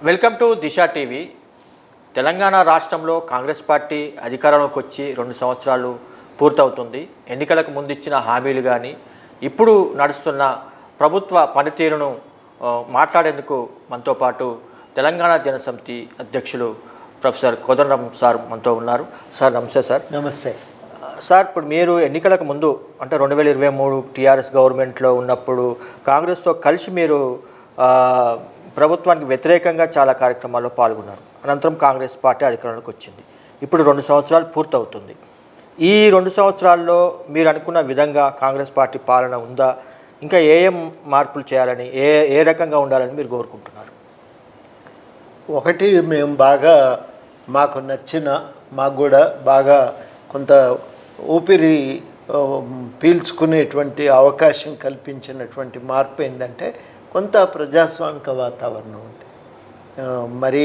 Welcome to Disha TV. Telangana రాష్ట్రంలో Congress party అధికారంలోకి వచ్చి 2 సంవత్సరాలు పూర్తవుతుంది. ఎన్నికలకు ముందు ఇచ్చిన హామీలు కానీ ఇప్పుడు నడుస్తున్న ప్రభుత్వ పనితీరును మాట్లాడేందుకు మనతో పాటు తెలంగాణ జనసమితి అధ్యక్షులు ప్రొఫెసర్ కోదండరాం సార్ మనతో ఉన్నారు. సార్ నమస్తే. సార్ నమస్తే సార్. ఇప్పుడు మీరు ఎన్నికలకు ముందు అంటే 2023 టీఆర్ఎస్ గవర్నమెంట్లో ఉన్నప్పుడు కాంగ్రెస్తో కలిసి మీరు ప్రభుత్వానికి వ్యతిరేకంగా చాలా కార్యక్రమాల్లో పాల్గొన్నారు. అనంతరం కాంగ్రెస్ పార్టీ అధికారంలోకి వచ్చింది. ఇప్పుడు 2 సంవత్సరాలు పూర్తవుతుంది. ఈ 2 సంవత్సరాల్లో మీరు అనుకున్న విధంగా కాంగ్రెస్ పార్టీ పాలన ఉందా? ఇంకా ఏ మార్పులు చేయాలని ఏ రకంగా ఉండాలని మీరు కోరుకుంటున్నారు? ఒకటి, మేము బాగా మాకు నచ్చిన, మాకు కూడా బాగా కొంత ఊపిరి పీల్చుకునేటువంటి అవకాశం కల్పించినటువంటి మార్పు ఏంటంటే కొంత ప్రజాస్వామిక వాతావరణం ఉంది. మరి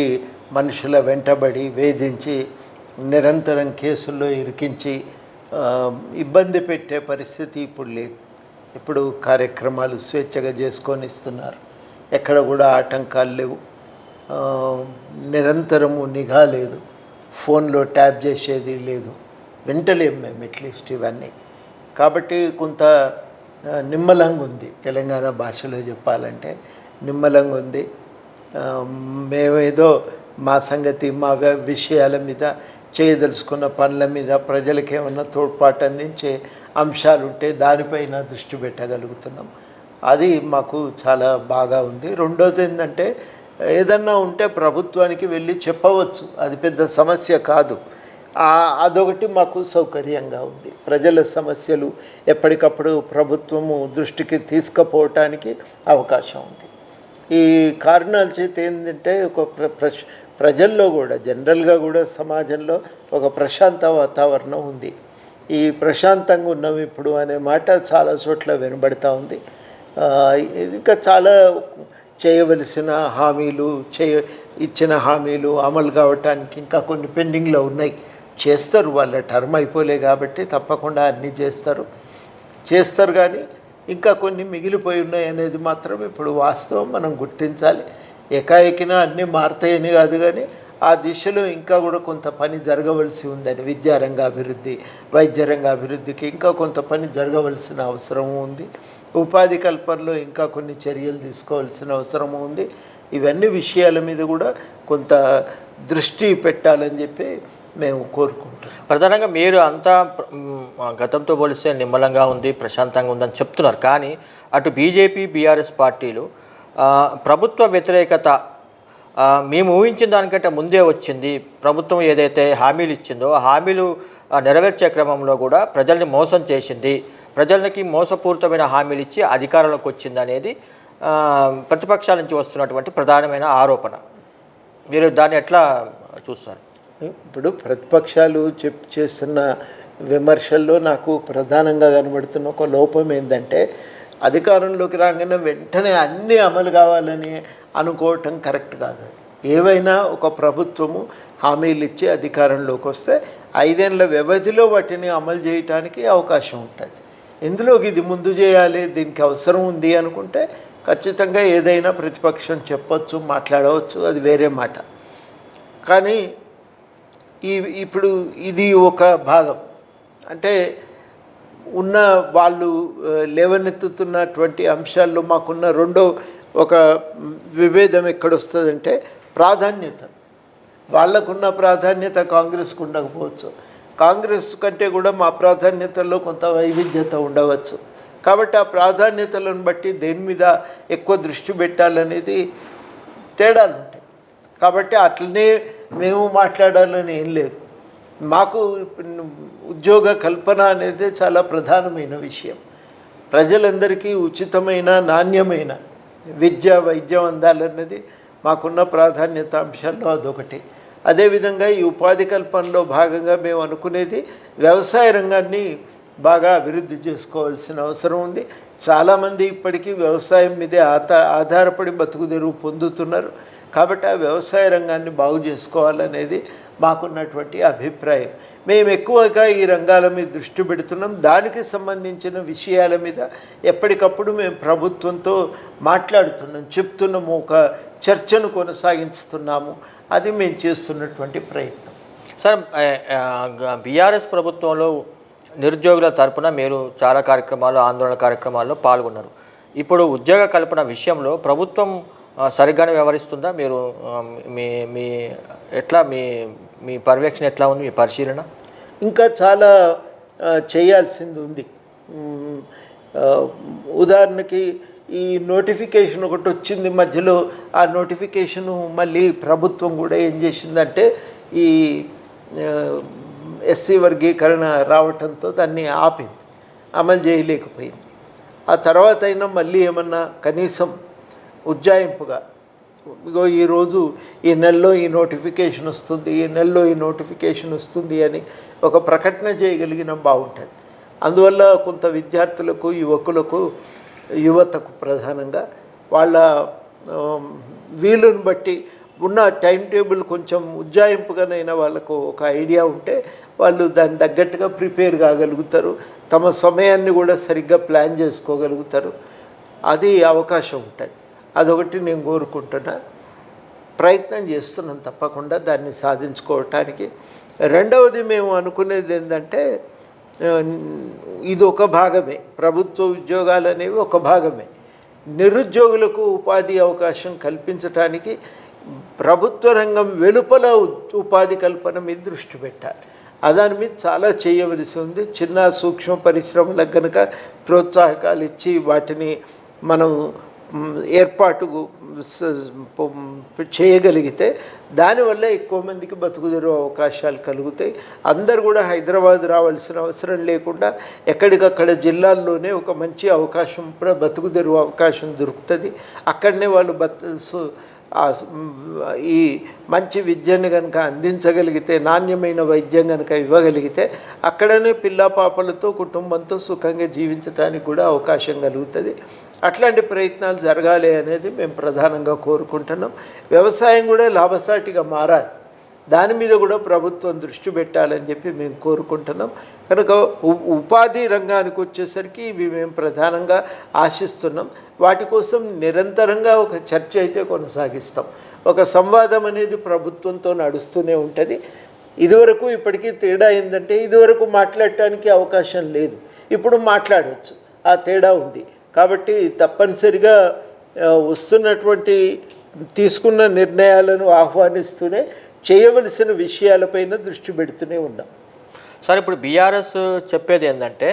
మనుషుల వెంటబడి వేధించి నిరంతరం కేసుల్లో ఇరికించి ఇబ్బంది పెట్టే పరిస్థితి ఇప్పుడు లేదు. ఇప్పుడు కార్యక్రమాలు స్వేచ్ఛగా చేసుకొని ఇస్తున్నారు. ఎక్కడ కూడా ఆటంకాలు లేవు. నిరంతరము నిఘా లేదు. ఫోన్లో ట్యాప్ చేసేది లేదు. వింటలేము మేము అట్లీస్ట్ ఇవన్నీ. కాబట్టి కొంత నిమ్మలంగా ఉంది. తెలంగాణ భాషలో చెప్పాలంటే నిమ్మలంగా ఉంది. మేమేదో మా సంగతి, మా విషయాల మీద, చేయదలుచుకున్న పనుల మీద ప్రజలకు ఏమన్నా తోడ్పాటు అందించే అంశాలు ఉంటే దానిపైన దృష్టి పెట్టగలుగుతున్నాం. అది మాకు చాలా బాగా ఉంది. రెండోది ఏంటంటే ఏదన్నా ఉంటే ప్రభుత్వానికి వెళ్ళి చెప్పవచ్చు. అది పెద్ద సమస్య కాదు. అదొకటి మాకు సౌకర్యంగా ఉంది. ప్రజల సమస్యలు ఎప్పటికప్పుడు ప్రభుత్వము దృష్టికి తీసుకుపోవటానికి అవకాశం ఉంది. ఈ కారణాల చేత ఏంటంటే ఒక ప్రజల్లో కూడా జనరల్గా కూడా సమాజంలో ఒక ప్రశాంత వాతావరణం ఉంది. ఈ ప్రశాంతంగా ఉన్నాం ఇప్పుడు అనే మాట చాలా చోట్ల వినబడతా ఉంది. ఇంకా చాలా చేయవలసిన హామీలు, ఇచ్చిన హామీలు అమలు కావటానికి ఇంకా కొన్ని పెండింగ్లో ఉన్నాయి. చేస్తారు, వాళ్ళ టర్మ్ అయిపోలే కాబట్టి తప్పకుండా అన్నీ చేస్తారు కానీ ఇంకా కొన్ని మిగిలిపోయి ఉన్నాయి అనేది మాత్రం ఇప్పుడు వాస్తవం మనం గుర్తించాలి. ఏకాఏకిన అన్నీ మారుతాయని కాదు కానీ ఆ దిశలో ఇంకా కూడా కొంత పని జరగవలసి ఉందని, విద్యారంగ అభివృద్ధి, వైద్య రంగ అభివృద్ధికి ఇంకా కొంత పని జరగవలసిన అవసరం ఉంది. ఉపాధి కల్పనలో ఇంకా కొన్ని చర్యలు తీసుకోవాల్సిన అవసరం ఉంది. ఇవన్నీ విషయాల మీద కూడా కొంత దృష్టి పెట్టాలని చెప్పి మేము కోరుకుంటాం. ప్రధానంగా మీరు అంతా గతంతో పోలిస్తే నిమ్మలంగా ఉంది, ప్రశాంతంగా ఉందని చెప్తున్నారు. కానీ అటు బీజేపీ, బీఆర్ఎస్ పార్టీలు ప్రభుత్వ వ్యతిరేకత మేము ఊహించిన దానికంటే ముందే వచ్చింది. ప్రభుత్వం ఏదైతే హామీలు ఇచ్చిందో ఆ హామీలు నెరవేర్చే క్రమంలో కూడా ప్రజల్ని మోసం చేసింది, ప్రజలకి మోసపూరితమైన హామీలు ఇచ్చి అధికారంలోకి వచ్చింది అనేది ప్రతిపక్షాల నుంచి వస్తున్నటువంటి ప్రధానమైన ఆరోపణ. మీరు దాన్ని ఎట్లా చూస్తారు? ఇప్పుడు ప్రతిపక్షాలు చేస్తున్న విమర్శల్లో నాకు ప్రధానంగా కనబడుతున్న ఒక లోపం ఏంటంటే అధికారంలోకి రాగానే వెంటనే అన్నీ అమలు కావాలని అనుకోవటం కరెక్ట్ కాదు. ఏవైనా ఒక ప్రభుత్వము హామీలు ఇచ్చి అధికారంలోకి వస్తే 5 ఏళ్ల వ్యవధిలో వాటిని అమలు చేయటానికి అవకాశం ఉంటుంది. ఇందులోకి ఇది ముందు చేయాలి, దీనికి అవసరం ఉంది అనుకుంటే ఖచ్చితంగా ఏదైనా ప్రతిపక్షం చెప్పొచ్చు, మాట్లాడవచ్చు, అది వేరే మాట. కానీ ఇప్పుడు ఇది ఒక భాగం. అంటే ఉన్న వాళ్ళు లేవనెత్తుతున్నటువంటి అంశాల్లో మాకున్న రెండో ఒక విభేదం ఎక్కడొస్తుందంటే ప్రాధాన్యత. వాళ్ళకున్న ప్రాధాన్యత కాంగ్రెస్కు ఉండకపోవచ్చు. కాంగ్రెస్ కంటే కూడా మా ప్రాధాన్యతల్లో కొంత వైవిధ్యత ఉండవచ్చు. కాబట్టి ఆ ప్రాధాన్యతలను బట్టి దేని మీద ఎక్కువ దృష్టి పెట్టాలనేది తేడాలు ఉంటాయి. కాబట్టి అట్లనే మేము మాట్లాడాలని ఏం లేదు. మాకు ఉద్యోగ కల్పన అనేది చాలా ప్రధానమైన విషయం. ప్రజలందరికీ ఉచితమైన, నాణ్యమైన విద్య, వైద్యం అందాలన్నది మాకున్న ప్రాధాన్యత అంశాల్లో అదొకటి. అదేవిధంగా ఈ ఉపాధి కల్పనలో భాగంగా మేము అనుకునేది వ్యవసాయ రంగాన్ని బాగా అభివృద్ధి చేసుకోవాల్సిన అవసరం ఉంది. చాలామంది ఇప్పటికీ వ్యవసాయం మీదే ఆధారపడి బతుకుదెరువు పొందుతున్నారు. కాబట్టి ఆ వ్యవసాయ రంగాన్ని బాగు చేసుకోవాలనేది మాకున్నటువంటి అభిప్రాయం. మేము ఎక్కువగా ఈ రంగాల మీద దృష్టి పెడుతున్నాం. దానికి సంబంధించిన విషయాల మీద ఎప్పటికప్పుడు మేము ప్రభుత్వంతో మాట్లాడుతున్నాం, చెప్తున్నాము, ఒక చర్చను కొనసాగిస్తున్నాము. అది మేము చేస్తున్నటువంటి ప్రయత్నం. సార్, బీఆర్ఎస్ ప్రభుత్వంలో నిరుద్యోగుల తరపున మీరు చాలా కార్యక్రమాలు, ఆందోళన కార్యక్రమాల్లో పాల్గొన్నారు. ఇప్పుడు ఉద్యోగ కల్పన విషయంలో ప్రభుత్వం సరిగ్గానే వ్యవహరిస్తుందా? మీరు మీ మీ ఎట్లా మీ మీ పర్యవేక్షణ ఎట్లా ఉంది, మీ పరిశీలన? ఇంకా చాలా చేయాల్సింది ఉంది. ఉదాహరణకి ఈ నోటిఫికేషన్ ఒకటి వచ్చింది మధ్యలో. ఆ నోటిఫికేషను మళ్ళీ ప్రభుత్వం కూడా ఏం చేసిందంటే ఈ ఎస్సీ వర్గీకరణ రావటంతో దాన్ని ఆపింది, అమలు చేయలేకపోయింది. ఆ తర్వాత అయినా మళ్ళీ ఏమన్నా కనీసం ఉజ్జాయింపుగా ఇగో ఈరోజు ఈ నెలలో ఈ నోటిఫికేషన్ వస్తుంది, ఈ నెలలో ఈ నోటిఫికేషన్ వస్తుంది అని ఒక ప్రకటన చేయగలిగిన బాగుంటుంది. అందువల్ల కొంత విద్యార్థులకు, యువకులకు, యువతకు ప్రధానంగా వాళ్ళ వీలుని బట్టి ఉన్న టైం టేబుల్ కొంచెం ఉజ్జాయింపుగానైనా వాళ్ళకు ఒక ఐడియా ఉంటే వాళ్ళు దాన్ని తగ్గట్టుగా ప్రిపేర్ కాగలుగుతారు, తమ సమయాన్ని కూడా సరిగ్గా ప్లాన్ చేసుకోగలుగుతారు. అది అవకాశం ఉంటుంది. అదొకటి నేను కోరుకుంటున్నా, ప్రయత్నం చేస్తున్నాం తప్పకుండా దాన్ని సాధించుకోవటానికి. రెండవది మేము అనుకునేది ఏంటంటే, ఇది ఒక భాగమే, ప్రభుత్వ ఉద్యోగాలు అనేవి ఒక భాగమే. నిరుద్యోగులకు ఉపాధి అవకాశం కల్పించడానికి ప్రభుత్వ రంగం వెలుపల ఉపాధి కల్పన మీద దృష్టి పెట్టాలి. దాని మీద చాలా చేయవలసి ఉంది. చిన్న సూక్ష్మ పరిశ్రమలకు కనుక ప్రోత్సాహకాలు ఇచ్చి వాటిని మనం ఏర్పాటు చేయగలిగితే దానివల్ల ఎక్కువ మందికి బతుకుదెరువు అవకాశాలు కలుగుతాయి. అందరు కూడా హైదరాబాద్ రావాల్సిన అవసరం లేకుండా ఎక్కడికక్కడ జిల్లాల్లోనే ఒక మంచి అవకాశం, బతుకుదెరువు అవకాశం దొరుకుతుంది. అక్కడనే వాళ్ళు ఈ మంచి విద్యను కనుక అందించగలిగితే, నాణ్యమైన వైద్యం కనుక ఇవ్వగలిగితే అక్కడనే పిల్ల పాపలతో కుటుంబంతో సుఖంగా జీవించడానికి కూడా అవకాశం కలుగుతుంది. అట్లాంటి ప్రయత్నాలు జరగాలి అనేది మేము ప్రధానంగా కోరుకుంటున్నాం. వ్యవసాయం కూడా లాభసాటిగా మారాలి, దాని మీద కూడా ప్రభుత్వం దృష్టి పెట్టాలని చెప్పి మేము కోరుకుంటున్నాం. కనుక ఉపాధి రంగానికి వచ్చేసరికి ఇవి మేము ప్రధానంగా ఆశిస్తున్నాం. వాటి కోసం నిరంతరంగా ఒక చర్చ అయితే కొనసాగిస్తాం. ఒక సంవాదం అనేది ప్రభుత్వంతో నడుస్తూనే ఉంటుంది. ఇదివరకు ఇప్పటికీ తేడా ఏంటంటే, ఇదివరకు మాట్లాడటానికి అవకాశం లేదు, ఇప్పుడు మాట్లాడవచ్చు. ఆ తేడా ఉంది. కాబట్టి తప్పనిసరిగా వస్తున్నటువంటి తీసుకున్న నిర్ణయాలను ఆహ్వానిస్తూనే చేయవలసిన విషయాలపైన దృష్టి పెడుతూనే ఉన్నాం. సార్, ఇప్పుడు బీఆర్ఎస్ చెప్పేది ఏంటంటే,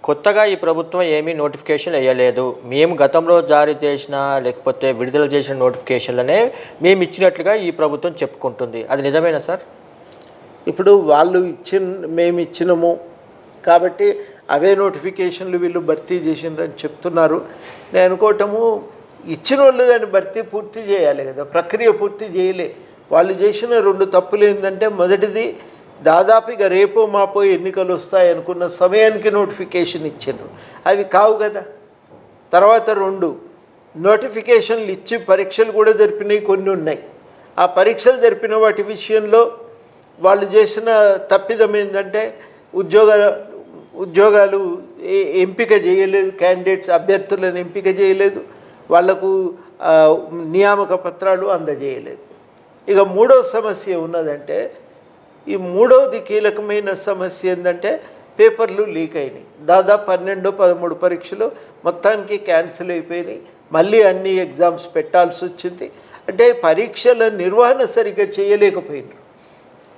కొత్తగా ఈ ప్రభుత్వం ఏమీ నోటిఫికేషన్ వేయలేదు, మేము గతంలో జారీ చేసిన లేకపోతే విడుదల చేసిన నోటిఫికేషన్లనే మేము ఇచ్చినట్లుగా ఈ ప్రభుత్వం చెప్పుకుంటుంది. అది నిజమేనా సార్? ఇప్పుడు వాళ్ళు మేము ఇచ్చినాము కాబట్టి అవే నోటిఫికేషన్లు వీళ్ళు భర్తీ చేసినారని చెప్తున్నారు. నేను అనుకోవటము, ఇచ్చిన వాళ్ళు దాన్ని భర్తీ పూర్తి చేయాలి కదా, ప్రక్రియ పూర్తి చేయలే. వాళ్ళు చేసిన 2 తప్పులు ఏంటంటే, మొదటిది దాదాపుగా రేపో మాపో ఎన్నికలు వస్తాయి అనుకున్న సమయానికి నోటిఫికేషన్ ఇచ్చారు, అవి కావు కదా. తర్వాత 2 నోటిఫికేషన్లు ఇచ్చి పరీక్షలు కూడా జరిపినవి కొన్ని ఉన్నాయి. ఆ పరీక్షలు జరిపిన వాటి విషయంలో వాళ్ళు చేసిన తప్పిదం ఏంటంటే, ఉద్యోగాలు ఎంపిక చేయలేదు, క్యాండిడేట్స్ అభ్యర్థులను ఎంపిక చేయలేదు, వాళ్లకు నియామక పత్రాలు అందజేయలేదు. ఇక 3వ సమస్య ఉన్నదంటే, ఈ 3వది కీలకమైన సమస్య ఏంటంటే, పేపర్లు లీక్ అయినాయి. దాదాపు 12-13 పరీక్షలు మొత్తానికి క్యాన్సిల్ అయిపోయినాయి. మళ్ళీ అన్ని ఎగ్జామ్స్ పెట్టాల్సి వచ్చింది. అంటే పరీక్షల నిర్వహణ సరిగ్గా చేయలేకపోయినారు.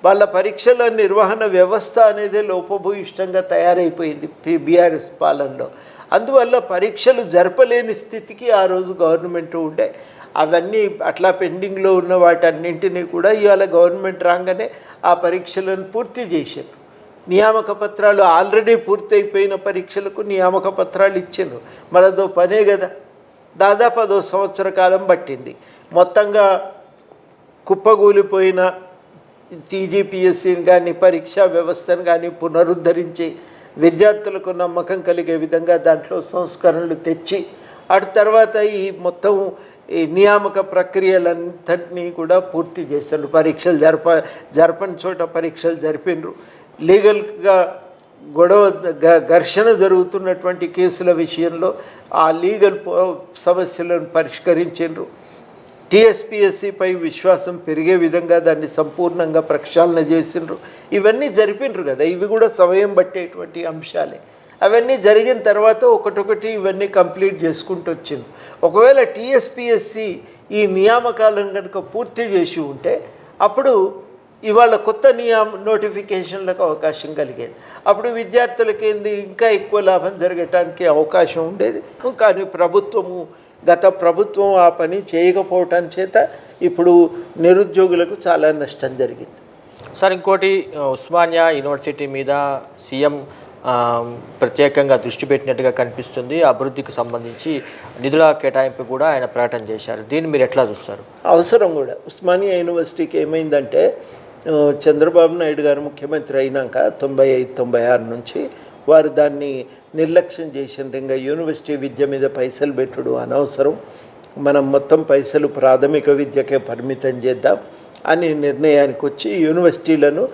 వాళ్ళ పరీక్షల నిర్వహణ వ్యవస్థ అనేది లోపభూయిష్టంగా తయారైపోయింది బీఆర్ఎస్ పాలనలో. అందువల్ల పరీక్షలు జరపలేని స్థితికి ఆ రోజు గవర్నమెంట్ ఉండే. అవన్నీ అట్లా పెండింగ్లో ఉన్న వాటన్నింటినీ కూడా ఇవాళ గవర్నమెంట్ రాగానే ఆ పరీక్షలను పూర్తి చేశారు. నియామక పత్రాలు ఆల్రెడీ పూర్తయిపోయిన పరీక్షలకు నియామక పత్రాలు ఇచ్చారు. మరదో పనే కదా. దాదాపు 1 సంవత్సర కాలం పట్టింది. మొత్తంగా కుప్పగూలిపోయిన టీజీపీఎస్సీని కానీ, పరీక్షా వ్యవస్థను కానీ పునరుద్ధరించి విద్యార్థులకు నమ్మకం కలిగే విధంగా దాంట్లో సంస్కరణలు తెచ్చి, అటు తర్వాత ఈ మొత్తం ఈ నియామక ప్రక్రియలంతటినీ కూడా పూర్తి చేశారు. పరీక్షలు జరపని చోట పరీక్షలు జరిపినరు. లీగల్గా ఘర్షణ జరుగుతున్నటువంటి కేసుల విషయంలో ఆ లీగల్ సమస్యలను పరిష్కరించారు. టీఎస్పీఎస్సీపై విశ్వాసం పెరిగే విధంగా దాన్ని సంపూర్ణంగా ప్రక్షాళన చేసిండ్రు. ఇవన్నీ జరిపినరు కదా, ఇవి కూడా సమయం పట్టేటువంటి అంశాలే. అవన్నీ జరిగిన తర్వాత ఒకటొకటి ఇవన్నీ కంప్లీట్ చేసుకుంటూ వచ్చిండ్రు. ఒకవేళ టీఎస్పీఎస్సీ ఈ నియామకాలను కనుక పూర్తి చేసి ఉంటే అప్పుడు ఇవాళ కొత్త నోటిఫికేషన్లకు అవకాశం కలిగేది. అప్పుడు విద్యార్థులకి ఇంకా ఎక్కువ లాభం జరగటానికి అవకాశం ఉండేది. కానీ గత ప్రభుత్వం ఆ పని చేయకపోవటం చేత ఇప్పుడు నిరుద్యోగులకు చాలా నష్టం జరిగింది. సార్, ఇంకోటి ఉస్మానియా యూనివర్సిటీ మీద సీఎం ప్రత్యేకంగా దృష్టి పెట్టినట్టుగా కనిపిస్తుంది. అభివృద్ధికి సంబంధించి నిధుల కేటాయింపు కూడా ఆయన ప్రకటన చేశారు. దీన్ని మీరు ఎట్లా చూస్తారు? అవసరం కూడా. ఉస్మానియా యూనివర్సిటీకి ఏమైందంటే చంద్రబాబు నాయుడు గారు ముఖ్యమంత్రి అయినాక 95-96 నుంచి వారు దాన్ని నిర్లక్ష్యం చేసిండ్రు. ఇంకా యూనివర్సిటీ విద్య మీద పైసలు పెట్టుడు అనవసరం, మనం మొత్తం పైసలు ప్రాథమిక విద్యకే పరిమితం చేద్దాం అని నిర్ణయానికి వచ్చి యూనివర్సిటీలను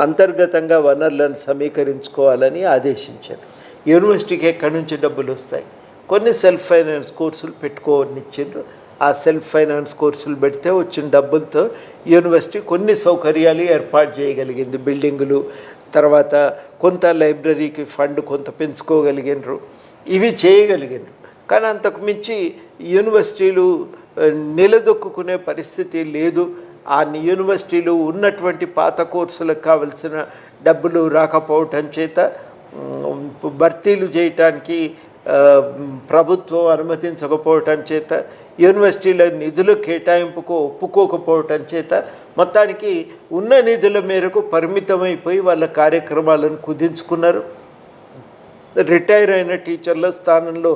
అంతర్గతంగా వనరులను సమీకరించుకోవాలని ఆదేశించారు. యూనివర్సిటీకి ఎక్కడి నుంచి డబ్బులు వస్తాయి? కొన్ని సెల్ఫ్ ఫైనాన్స్ కోర్సులు పెట్టుకోవని ఇచ్చిండ్రు. ఆ సెల్ఫ్ ఫైనాన్స్ కోర్సులు పెడితే వచ్చిన డబ్బులతో యూనివర్సిటీ కొన్ని సౌకర్యాలు ఏర్పాటు చేయగలిగింది. బిల్డింగులు, తర్వాత కొంత లైబ్రరీకి ఫండ్ కొంత పెంచుకోగలిగినరు, ఇవి చేయగలిగినరు. కానీ అంతకు మించి యూనివర్సిటీలు నిలదొక్కునే పరిస్థితి లేదు. ఆ యూనివర్సిటీలు ఉన్నటువంటి పాత కోర్సులకు కావలసిన డబ్బులు రాకపోవటం చేత భర్తీలు చేయటానికి ప్రభుత్వం అనుమతించకపోవటం చేత, యూనివర్సిటీల నిధుల కేటాయింపుకు ఒప్పుకోకపోవటం చేత మొత్తానికి ఉన్న నిధుల మేరకు పరిమితమైపోయి వాళ్ళ కార్యక్రమాలను కుదించుకున్నారు. రిటైర్ అయిన టీచర్ల స్థానంలో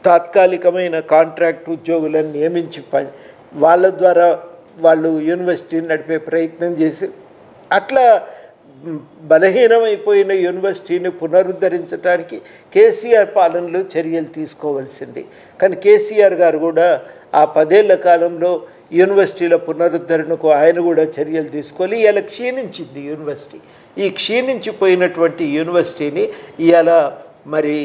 తాత్కాలికమైన కాంట్రాక్ట్ ఉద్యోగులను నియమించి వాళ్ళ ద్వారా వాళ్ళు యూనివర్సిటీని నడిపే ప్రయత్నం చేసి అట్లా బలహీనమైపోయిన యూనివర్సిటీని పునరుద్ధరించడానికి కేసీఆర్ పాలనలో చర్యలు తీసుకోవాల్సింది. కానీ కేసీఆర్ గారు కూడా ఆ 10 ఏళ్ల కాలంలో యూనివర్సిటీల పునరుద్ధరణకు ఆయన కూడా చర్యలు తీసుకోవాలి. ఇలా క్షీణించింది యూనివర్సిటీ. ఈ క్షీణించిపోయినటువంటి యూనివర్సిటీని ఇవాళ మరి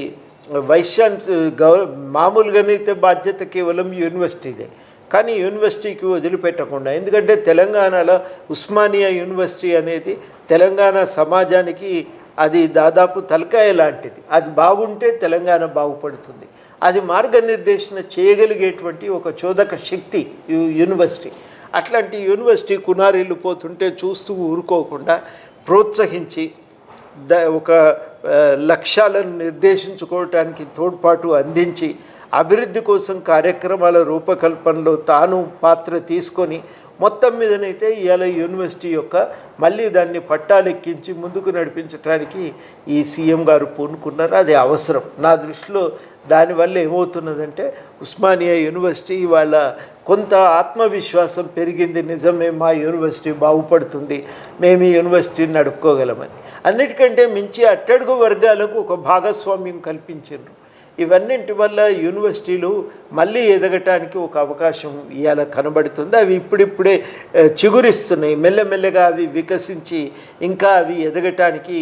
మామూలుగానైతే బాధ్యత కేవలం యూనివర్సిటీదే, కానీ యూనివర్సిటీకి వదిలిపెట్టకుండా, ఎందుకంటే తెలంగాణలో ఉస్మానియా యూనివర్సిటీ అనేది తెలంగాణ సమాజానికి అది దాదాపు తలకాయ లాంటిది. అది బాగుంటే తెలంగాణ బాగుపడుతుంది. అది మార్గనిర్దేశన చేయగలిగేటువంటి ఒక చోదక శక్తి యూనివర్సిటీ. అట్లాంటి యూనివర్సిటీ కునారిల్లిపోతుంటే చూస్తూ ఊరుకోకుండా ప్రోత్సహించి ఒక లక్ష్యాలను నిర్దేశించుకోవటానికి తోడ్పాటు అందించి అభివృద్ధి కోసం కార్యక్రమాల రూపకల్పనలో తాను పాత్ర తీసుకొని మొత్తం మీదనైతే ఇవాళ యూనివర్సిటీ యొక్క మళ్ళీ దాన్ని పట్టాలెక్కించి ముందుకు నడిపించడానికి ఈ సీఎం గారు పూనుకున్నారు. అది అవసరం. నా దృష్టిలో దానివల్ల ఏమవుతున్నదంటే ఉస్మానియా యూనివర్సిటీ ఇవాళ కొంత ఆత్మవిశ్వాసం పెరిగింది. నిజమే, మా యూనివర్సిటీ బాగుపడుతుంది, మేము ఈ యూనివర్సిటీని నడుపుకోగలమని. అన్నిటికంటే మించి అట్టడుగు వర్గాలకు ఒక భాగస్వామ్యం కల్పించారు. ఇవన్నింటి వల్ల యూనివర్సిటీలు మళ్ళీ ఎదగటానికి ఒక అవకాశం ఇవాళ కనబడుతుంది. అవి ఇప్పుడిప్పుడే చిగురిస్తున్నాయి. మెల్లమెల్లగా అవి వికసించి ఇంకా అవి ఎదగటానికి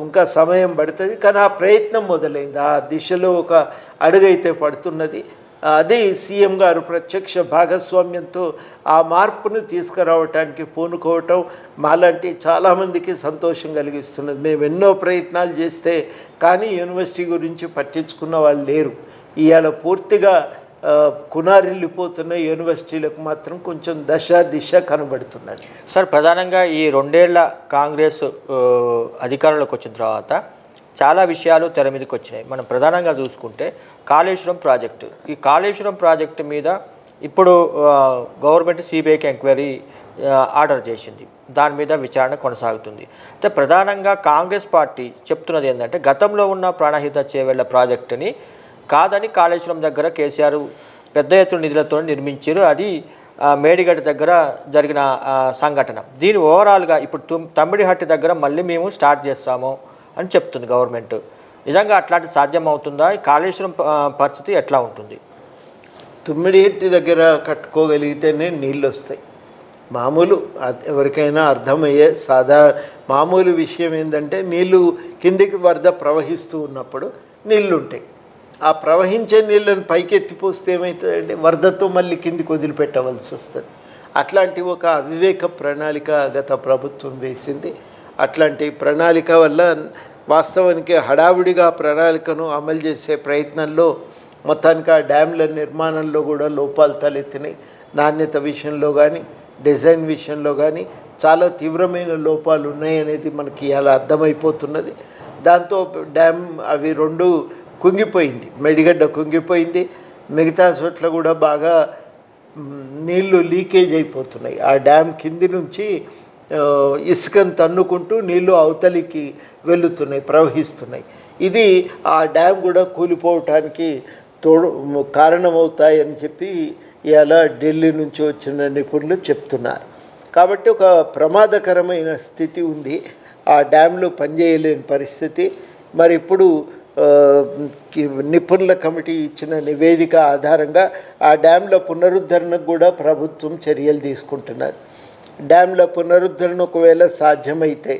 ఇంకా సమయం పడుతుంది. కానీ ఆ ప్రయత్నం మొదలైంది. ఆ దిశలో ఒక అడుగైతే పడుతున్నది. అది సీఎం గారు ప్రత్యక్ష భాగస్వామ్యంతో ఆ మార్పును తీసుకురావటానికి పూనుకోవటం మాలాంటి చాలామందికి సంతోషం కలిగిస్తున్నది. మేము ఎన్నో ప్రయత్నాలు చేస్తే కానీ యూనివర్సిటీ గురించి పట్టించుకున్న వాళ్ళు లేరు. ఇవాళ పూర్తిగా కునారిల్లిపోతున్న యూనివర్సిటీలకు మాత్రం కొంచెం దిశ కనబడుతున్నది. సార్, ప్రధానంగా ఈ 2 ఏళ్ల కాంగ్రెస్ అధికారంలోకి వచ్చిన తర్వాత చాలా విషయాలు తెర మీదకి వచ్చినాయి. మనం ప్రధానంగా చూసుకుంటే కాళేశ్వరం ప్రాజెక్టు, ఈ కాళేశ్వరం ప్రాజెక్టు మీద ఇప్పుడు గవర్నమెంట్ సిబిఐకి ఎంక్వైరీ ఆర్డర్ చేసింది. దాని మీద విచారణ కొనసాగుతుంది. అయితే ప్రధానంగా కాంగ్రెస్ పార్టీ చెప్తున్నది ఏంటంటే గతంలో ఉన్న ప్రాణహిత చేవెళ్ల ప్రాజెక్టుని కాదని కాళేశ్వరం దగ్గర కేసీఆర్ పెద్ద ఎత్తున నిధులతో నిర్మించారు. అది మేడిగడ్డ దగ్గర జరిగిన సంఘటన. దీని ఓవరాల్గా ఇప్పుడు తమ్మిడిహట్టి దగ్గర మళ్ళీ మేము స్టార్ట్ చేస్తాము అని చెప్తుంది గవర్నమెంట్. నిజంగా అట్లాంటి సాధ్యం అవుతుందా? కాళేశ్వరం పరిస్థితి ఎట్లా ఉంటుంది? తుమ్మిడిహెట్టి దగ్గర కట్టుకోగలిగితేనే నీళ్ళు వస్తాయి. మామూలు ఎవరికైనా అర్థమయ్యే మామూలు విషయం ఏంటంటే, నీళ్ళు కిందికి వరద ప్రవహిస్తూ ఉన్నప్పుడు నీళ్ళు ఉంటాయి. ఆ ప్రవహించే నీళ్ళని పైకి ఎత్తిపోస్తే ఏమవుతుందంటే వరదతో మళ్ళీ కిందికి వదిలిపెట్టవలసి వస్తుంది. అట్లాంటి ఒక అవివేక ప్రణాళిక గత ప్రభుత్వం వేసింది. అట్లాంటి ప్రణాళిక వల్ల వాస్తవానికి హడావుడిగా ప్రణాళికను అమలు చేసే ప్రయత్నంలో మొత్తానికి ఆ డ్యామ్ల నిర్మాణంలో కూడా లోపాలు తలెత్తినాయి. నాణ్యత విషయంలో కానీ, డిజైన్ విషయంలో కానీ చాలా తీవ్రమైన లోపాలు ఉన్నాయనేది మనకి ఇలా అర్థమైపోతున్నది. దాంతో డ్యామ్ అవి రెండు కుంగిపోయింది, మెడిగడ్డ కుంగిపోయింది. మిగతా చోట్ల కూడా బాగా నీళ్లు లీకేజ్ అయిపోతున్నాయి. ఆ డ్యామ్ కింది నుంచి ఇసుకను తన్నుకుంటూ నీళ్లు అవతలికి వెళుతున్నాయి, ప్రవహిస్తున్నాయి. ఇది ఆ డ్యామ్ కూడా కూలిపోవటానికి కారణమవుతాయని చెప్పి ఇవాళ ఢిల్లీ నుంచి వచ్చిన నిపుణులు చెప్తున్నారు. కాబట్టి ఒక ప్రమాదకరమైన స్థితి ఉంది, ఆ డ్యామ్లో పనిచేయలేని పరిస్థితి. మరి ఇప్పుడు నిపుణుల కమిటీ ఇచ్చిన నివేదిక ఆధారంగా ఆ డ్యామ్ల పునరుద్ధరణకు కూడా ప్రభుత్వం చర్యలు తీసుకుంటున్నారు. డ్యామ్ల పునరుద్ధరణ ఒకవేళ సాధ్యమైతే,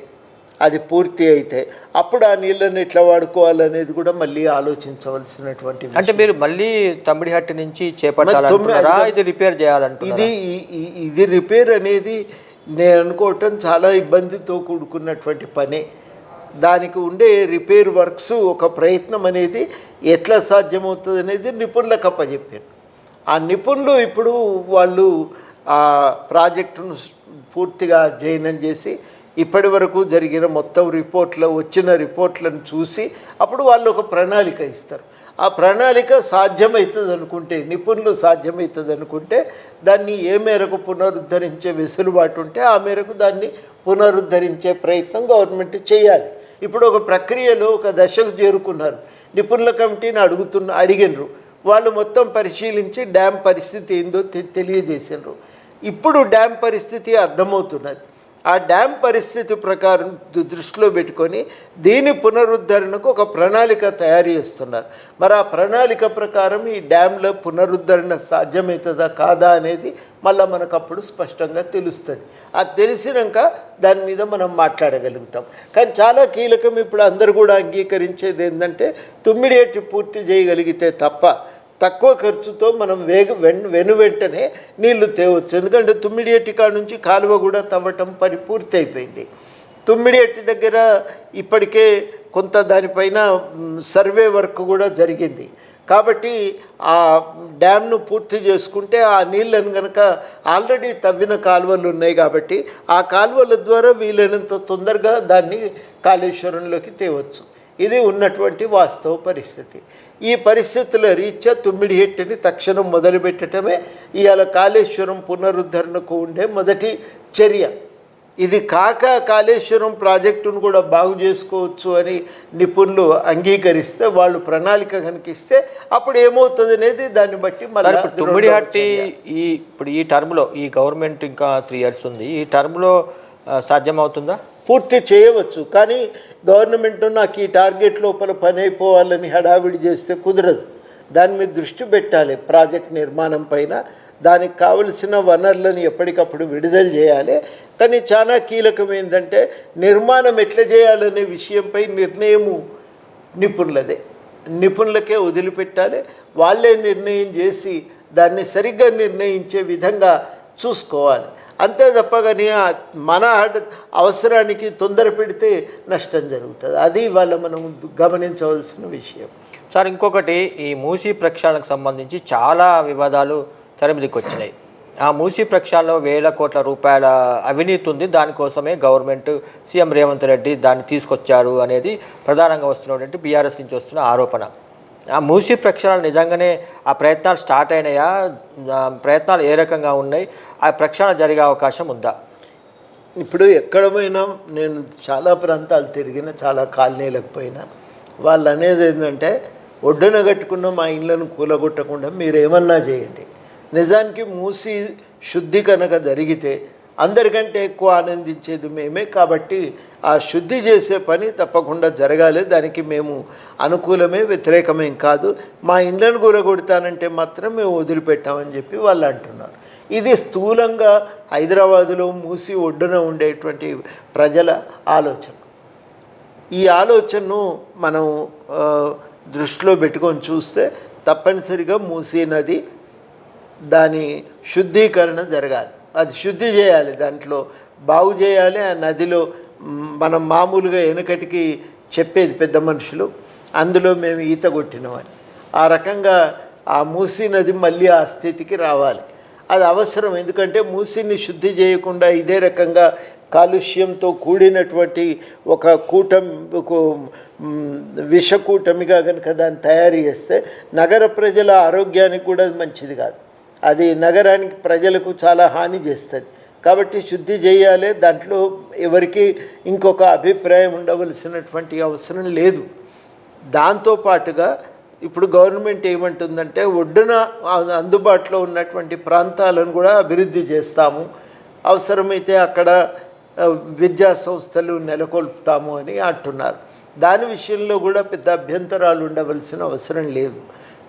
అది పూర్తి అయితే అప్పుడు ఆ నీళ్ళని ఎట్లా వాడుకోవాలనేది కూడా మళ్ళీ ఆలోచించవలసినటువంటి విషయం. అంటే మీరు మళ్ళీ తమ్మిడిహట్టి నుంచి చేపట్టాలంటున్నారా, ఇది రిపేర్ చేయాలంటున్నారా? ఇది రిపేర్ అనేది నేను అనుకోవటం చాలా ఇబ్బందితో కూడుకున్నటువంటి పనే. దానికి ఉండే రిపేర్ వర్క్స్ ఒక ప్రయత్నం అనేది ఎట్లా సాధ్యమవుతుంది అనేది నిపుణులకు అప్పచెప్పారు. ఆ నిపుణులు ఇప్పుడు వాళ్ళు ఆ ప్రాజెక్టును పూర్తిగా అధ్యయనం చేసి ఇప్పటి వరకు జరిగిన మొత్తం వచ్చిన రిపోర్ట్లను చూసి అప్పుడు వాళ్ళు ఒక ప్రణాళిక ఇస్తారు. ఆ ప్రణాళిక సాధ్యమవుతుంది అనుకుంటే, నిపుణులు సాధ్యమవుతుంది అనుకుంటే దాన్ని ఏ మేరకు పునరుద్ధరించే వెసులుబాటు ఉంటే ఆ మేరకు దాన్ని పునరుద్ధరించే ప్రయత్నం గవర్నమెంట్ చేయాలి. ఇప్పుడు ఒక ప్రక్రియలో ఒక దశకు చేరుకున్నారు. నిపుణుల కమిటీని అడిగినరు, వాళ్ళు మొత్తం పరిశీలించి డ్యామ్ పరిస్థితి ఏందో తెలియజేసినారు. ఇప్పుడు డ్యామ్ పరిస్థితి అర్థమవుతున్నది. ఆ డ్యామ్ పరిస్థితి ప్రకారం దృష్టిలో పెట్టుకొని దీని పునరుద్ధరణకు ఒక ప్రణాళిక తయారు చేస్తున్నారు. మరి ఆ ప్రణాళిక ప్రకారం ఈ డ్యామ్ల పునరుద్ధరణ సాధ్యమవుతుందా కాదా అనేది మళ్ళీ మనకు అప్పుడు స్పష్టంగా తెలుస్తుంది. అది తెలిసినాక దాని మీద మనం మాట్లాడగలుగుతాం. కానీ చాలా కీలకం ఇప్పుడు అందరు కూడా అంగీకరించేది ఏంటంటే తుమ్మిడిహెట్టి పూర్తి చేయగలిగితే తప్ప తక్కువ ఖర్చుతో మనం వెంటనే నీళ్లు తేవచ్చు. ఎందుకంటే తుమ్మిడిహెట్టి కాడ నుంచి కాలువ కూడా తవ్వటం పూర్తి అయిపోయింది. తుమ్మిడిహెట్టి దగ్గర ఇప్పటికే కొంత దానిపైన సర్వే వర్క్ కూడా జరిగింది. కాబట్టి ఆ డ్యామ్ను పూర్తి చేసుకుంటే ఆ నీళ్ళను కనుక ఆల్రెడీ తవ్విన కాలువలు ఉన్నాయి కాబట్టి ఆ కాలువల ద్వారా వీలైనంత తొందరగా దాన్ని కాళేశ్వరంలోకి తేవచ్చు. ఇది ఉన్నటువంటి వాస్తవ పరిస్థితి. ఈ పరిస్థితుల రీత్యా తుమ్మిడిహెట్టిని తక్షణం మొదలుపెట్టడమే ఇవాళ కాళేశ్వరం పునరుద్ధరణకు ఉండే మొదటి చర్య. ఇది కాక కాళేశ్వరం ప్రాజెక్టును కూడా బాగు చేసుకోవచ్చు అని నిపుణులు అంగీకరిస్తే, వాళ్ళు ప్రణాళిక కనిపిస్తే అప్పుడు ఏమవుతుంది అనేది దాన్ని బట్టి మళ్ళీ తుమ్మిడిహట్టి ఇప్పుడు ఈ టర్మ్లో, ఈ గవర్నమెంట్ ఇంకా 3 years ఉంది, ఈ టర్మ్లో సాధ్యమవుతుందా? పూర్తి చేయవచ్చు. కానీ గవర్నమెంట్ నాకు ఈ టార్గెట్ లోపల పని అయిపోవాలని హడావిడి చేస్తే కుదరదు. దాని మీద దృష్టి పెట్టాలి. ప్రాజెక్ట్ నిర్మాణం పైన దానికి కావలసిన వనరులను ఎప్పటికప్పుడు విడుదల చేయాలి. కానీ చాలా కీలకం ఏంటంటే నిర్మాణం ఎట్లా చేయాలనే విషయంపై నిర్ణయము నిపుణులకే వదిలిపెట్టాలి. వాళ్ళే నిర్ణయం చేసి దాన్ని సరిగ్గా నిర్ణయించే విధంగా చూసుకోవాలి. అంతే తప్ప కానీ మన అవసరానికి తొందర పెడితే నష్టం జరుగుతుంది. అది వాళ్ళ మనం గమనించవలసిన విషయం. సార్, ఇంకొకటి, ఈ మూసీ ప్రక్షాళనకు సంబంధించి చాలా వివాదాలు తెరమీదికి వచ్చినాయి. ఆ మూసీ ప్రక్షాళనలో వేల కోట్ల రూపాయల అవినీతి ఉంది. దానికోసమే గవర్నమెంట్, సీఎం రేవంత్ రెడ్డి దాన్ని తీసుకొచ్చారు అనేది ప్రధానంగా వస్తున్నటువంటి బీఆర్ఎస్ నుంచి వస్తున్న ఆరోపణ. ఆ మూసీ ప్రక్షాళన నిజంగానే ఆ ప్రయత్నాలు స్టార్ట్ అయినాయా? ప్రయత్నాలు ఏ రకంగా ఉన్నాయి? ఆ ప్రక్షాళన జరిగే అవకాశం ఉందా? ఇప్పుడు ఎక్కడమైనా నేను చాలా ప్రాంతాలు తిరిగిన, చాలా కాలనీలకు పోయినా వాళ్ళు అనేది ఏంటంటే ఒడ్డున కట్టుకున్న మా ఇళ్ళను కూలగొట్టకుండా మీరు ఏమన్నా చేయండి. నిజానికి మూసీ శుద్ధి కనుక జరిగితే అందరికంటే ఎక్కువ ఆనందించేది మేమే. కాబట్టి ఆ శుద్ధి చేసే పని తప్పకుండా జరగాలి. దానికి మేము అనుకూలమే, వ్యతిరేకమేం కాదు. మా ఇండ్లను కూలగొడతానంటే మాత్రం మేము వదిలిపెట్టామని చెప్పి వాళ్ళు అంటున్నారు. ఇది స్థూలంగా హైదరాబాదులో మూసి ఒడ్డున ఉండేటువంటి ప్రజల ఆలోచన. ఈ ఆలోచనను మనం దృష్టిలో పెట్టుకొని చూస్తే తప్పనిసరిగా మూసీ నది దాని శుద్ధీకరణ జరగాలి. అది శుద్ధి చేయాలి, దాంట్లో బాగు చేయాలి. ఆ నదిలో మనం మామూలుగా వెనకటికి చెప్పేది పెద్ద మనుషులు, అందులో మేము ఈత కొట్టినామని. ఆ రకంగా ఆ మూసీ నది మళ్ళీ ఆ స్థితికి రావాలి. అది అవసరం. ఎందుకంటే మూసీని శుద్ధి చేయకుండా ఇదే రకంగా కాలుష్యంతో కూడినటువంటి ఒక విషకూటమిగా కనుక దాన్ని తయారు చేస్తే నగర ప్రజల ఆరోగ్యానికి కూడా మంచిది కాదు. అది నగరానికి ప్రజలకు చాలా హాని చేస్తుంది. కాబట్టి శుద్ధి చేయాలి. దాంట్లో ఎవరికి ఇంకొక అభిప్రాయం ఉండవలసినటువంటి అవసరం లేదు. దాంతోపాటుగా ఇప్పుడు గవర్నమెంట్ ఏమంటుందంటే ఒడ్డున అందుబాటులో ఉన్నటువంటి ప్రాంతాలను కూడా అభివృద్ధి చేస్తాము, అవసరమైతే అక్కడ విద్యా సంస్థలు నెలకొల్పుతాము అని అంటున్నారు. దాని విషయంలో కూడా పెద్ద అభ్యంతరాలు ఉండవలసిన అవసరం లేదు.